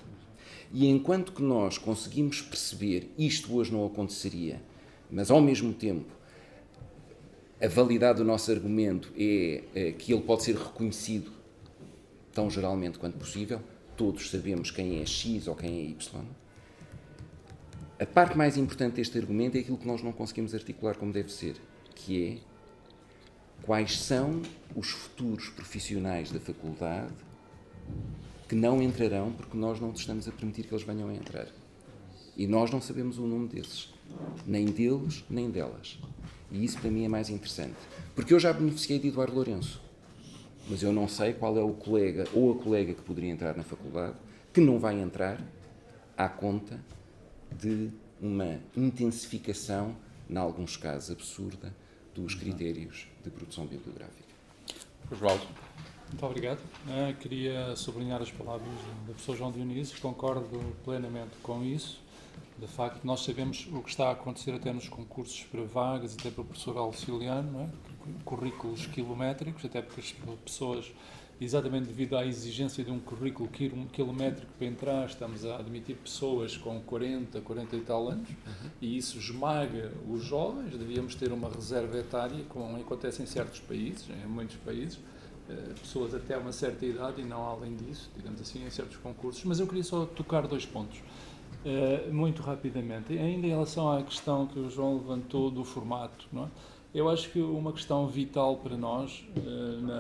E enquanto que nós conseguimos perceber isto hoje não aconteceria, mas ao mesmo tempo a validade do nosso argumento é que ele pode ser reconhecido tão geralmente quanto possível, todos sabemos quem é X ou quem é Y. A parte mais importante deste argumento é aquilo que nós não conseguimos articular como deve ser, que é quais são os futuros profissionais da faculdade que não entrarão porque nós não estamos a permitir que eles venham a entrar. E nós não sabemos o nome desses, nem deles, nem delas. E isso para mim é mais interessante. Porque eu já beneficiei de Eduardo Lourenço, mas eu não sei qual é o colega ou a colega que poderia entrar na faculdade que não vai entrar à conta de uma intensificação, em alguns casos absurda, dos critérios de produção bibliográfica. Osvaldo. Muito obrigado. Queria sublinhar as palavras do professor João Dionísio, concordo plenamente com isso. De facto, nós sabemos o que está a acontecer até nos concursos para vagas, até para o professor auxiliano, não é? Currículos quilométricos, até porque as pessoas, exatamente devido à exigência de um currículo quilométrico para entrar, estamos a admitir pessoas com 40 e tal anos, e isso esmaga os jovens. Devíamos ter uma reserva etária, como acontece em certos países, em muitos países, pessoas até uma certa idade e não além disso, digamos assim, em certos concursos. Mas eu queria só tocar 2 pontos, muito rapidamente. Ainda em relação à questão que o João levantou do formato, não é? Eu acho que uma questão vital para nós,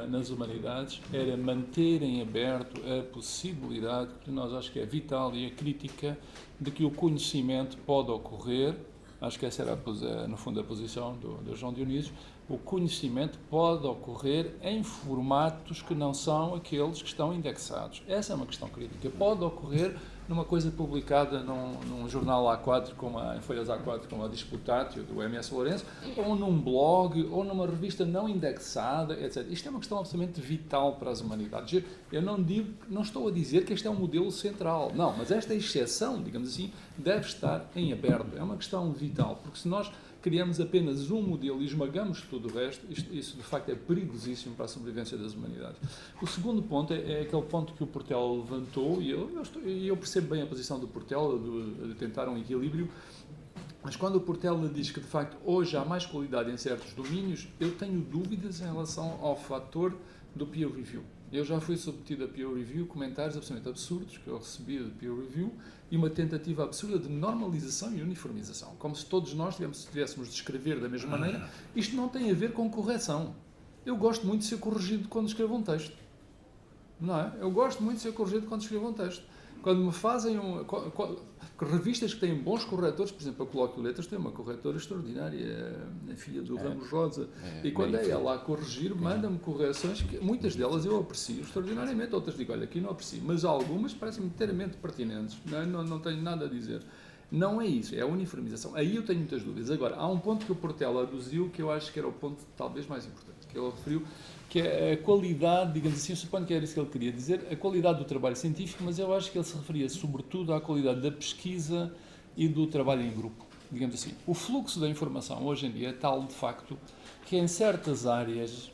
nas humanidades, era manter em aberto a possibilidade, que para nós acho que é vital, e a crítica de que o conhecimento pode ocorrer. Acho que essa era, no fundo, a posição do João Dionísio. O conhecimento pode ocorrer em formatos que não são aqueles que estão indexados. Essa é uma questão crítica. Pode ocorrer numa coisa publicada num jornal A4, em folhas A4, como a Disputatio, do MS Lourenço, ou num blog, ou numa revista não indexada, etc. Isto é uma questão absolutamente vital para as humanidades. Eu não estou a dizer que este é um modelo central, não, mas esta exceção, digamos assim, deve estar em aberto. É uma questão vital, porque se nós criamos apenas um modelo e esmagamos tudo o resto, isso de facto é perigosíssimo para a sobrevivência das humanidades. O segundo ponto é aquele ponto que o Portela levantou, e eu percebo bem a posição do Portela de tentar um equilíbrio, mas quando o Portela diz que de facto hoje há mais qualidade em certos domínios, eu tenho dúvidas em relação ao fator do peer review. Eu já fui submetido a peer review, comentários absolutamente absurdos que eu recebi de peer review, e uma tentativa absurda de normalização e uniformização, como se todos nós tivéssemos de escrever da mesma maneira. Isto não tem a ver com correção. Eu gosto muito de ser corrigido quando escrevo um texto. Não é? Eu gosto muito de ser corrigido quando escrevo um texto. Quando me fazem revistas que têm bons corretores, por exemplo, a Colóquio de Letras tem uma corretora extraordinária, a filha do Ramos Rosa, e quando é ela a corrigir, manda-me correções que muitas delas eu aprecio extraordinariamente, outras digo, olha, aqui não aprecio, mas algumas parecem-me inteiramente pertinentes, não tenho nada a dizer. Não é isso, é a uniformização. Aí eu tenho muitas dúvidas. Agora, há um ponto que o Portela aduziu que eu acho que era o ponto talvez mais importante, que ele referiu, que é a qualidade, digamos assim, eu suponho que era isso que ele queria dizer, a qualidade do trabalho científico, mas eu acho que ele se referia sobretudo à qualidade da pesquisa e do trabalho em grupo, digamos assim. O fluxo da informação hoje em dia é tal, de facto, que em certas áreas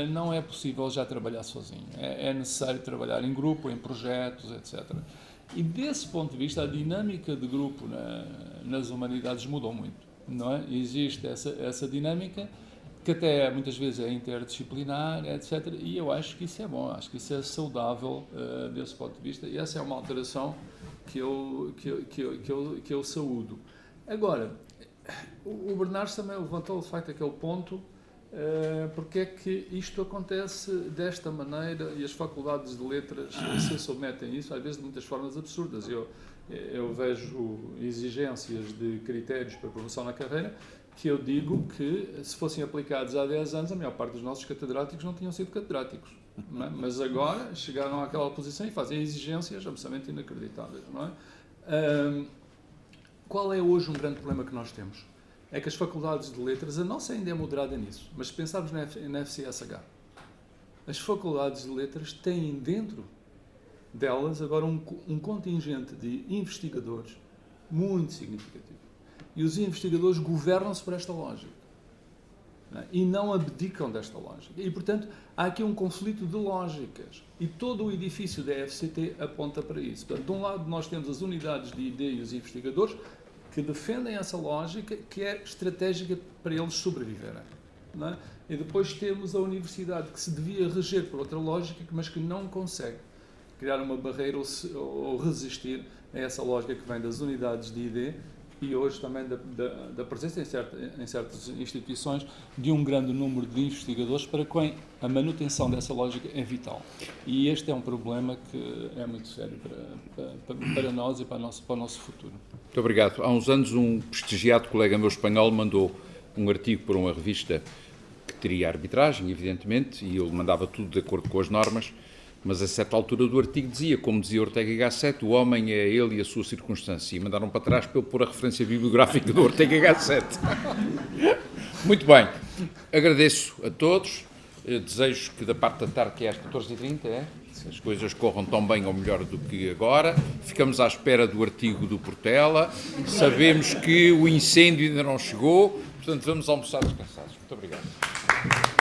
não é possível já trabalhar sozinho. É necessário trabalhar em grupo, em projetos, etc. E desse ponto de vista, a dinâmica de grupo nas humanidades mudou muito, não é? Existe essa dinâmica, que até muitas vezes é interdisciplinar, etc. E eu acho que isso é bom, acho que isso é saudável desse ponto de vista, e essa é uma alteração que eu saúdo. Agora, o Bernardo também levantou de facto aquele ponto porque é que isto acontece desta maneira e as faculdades de letras se submetem a isso, às vezes de muitas formas absurdas. Eu vejo exigências de critérios para promoção na carreira que eu digo que, se fossem aplicados há 10 anos, a maior parte dos nossos catedráticos não tinham sido catedráticos. Não é? Mas agora chegaram àquela posição e fazem exigências absolutamente inacreditáveis. Não é? Qual é hoje um grande problema que nós temos? É que as faculdades de letras, a nossa ainda é moderada nisso, mas se pensarmos na FCSH, as faculdades de letras têm dentro delas agora um contingente de investigadores muito significativo. E os investigadores governam-se por esta lógica. Não é? E não abdicam desta lógica. E, portanto, há aqui um conflito de lógicas. E todo o edifício da FCT aponta para isso. Portanto, de um lado nós temos as unidades de ID e os investigadores que defendem essa lógica que é estratégica para eles sobreviverem. Não é? E depois temos a universidade que se devia reger por outra lógica, mas que não consegue criar uma barreira ou resistir a essa lógica que vem das unidades de ID e hoje também da presença em certas instituições de um grande número de investigadores para quem a manutenção dessa lógica é vital. E este é um problema que é muito sério para nós e para o nosso futuro. Muito obrigado. Há uns anos um prestigiado colega meu espanhol mandou um artigo para uma revista que teria arbitragem, evidentemente, e ele mandava tudo de acordo com as normas, mas a certa altura do artigo dizia, como dizia Ortega y Gasset, o homem é ele e a sua circunstância. E mandaram para trás para eu pôr a referência bibliográfica do Ortega y Gasset. Muito bem. Agradeço a todos. Desejo que da parte da tarde, que é às 14h30, as coisas corram tão bem ou melhor do que agora. Ficamos à espera do artigo do Portela. Sabemos que o incêndio ainda não chegou, portanto vamos almoçar descansados. Muito obrigado.